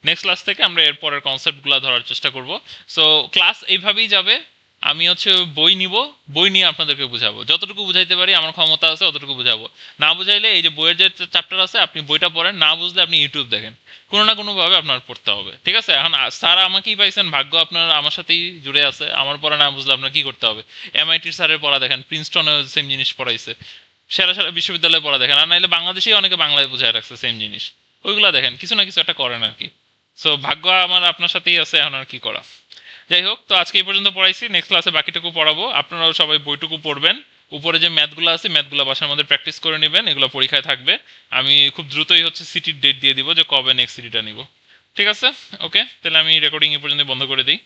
নেক্সট ক্লাস থেকে আমরা এর পরের কনসেপ্টগুলো ধরার চেষ্টা করব। সো ক্লাস এইভাবেই যাবে, আমি হচ্ছে বই নিব, বই নিয়ে আপনাদেরকে বুঝাবো, যতটুকু বুঝাইতে পারি আমার ক্ষমতা আছে অতটুকু বুঝাবো। না বুঝাইলে এই যে বইয়ের যে চ্যাপ্টার আছে আপনি বইটা পড়েন, না বুঝলে আপনি ইউটিউব দেখেন, কোনো না কোনো ভাবে আপনার পড়তে হবে, ঠিক আছে? এখন স্যার আমাকেই পাইছেন, ভাগ্য আপনার আমার সাথেই জুড়ে আছে, আমার পড়া না বুঝলে আপনার কি করতে হবে? এমআইটির স্যারের পড়া দেখেন, প্রিন্সটনে সেম জিনিস পড়াইছে, সেরা সেরা বিশ্ববিদ্যালয়ে পড়া দেখেন, আর নাইলে বাংলাদেশেই অনেকে বাংলায় বুঝায় রাখছে সেম জিনিস, ওইগুলা দেখেন, কিছু না কিছু একটা করেন আর কি। সো ভাগ্য আমার আপনার সাথেই আছে, এখন আর কি করা। যাই হোক, তো আজকে এই পর্যন্ত পড়াইছি, নেক্সট ক্লাসে বাকিটুকু পড়াবো, আপনারাও সবাই বইটুকু পড়বেন। উপরে যে ম্যাথগুলো আছে ম্যাথগুলো বাসার মধ্যে প্র্যাকটিস করে নেবেন, এগুলো পরীক্ষায় থাকবে। আমি খুব দ্রুতই হচ্ছে সিটির ডেট দিয়ে দিব, যে কবে নেক্সট সিটিটা নিব। ঠিক আছে, ওকে, তাহলে আমি রেকর্ডিং এই পর্যন্ত বন্ধ করে দিই।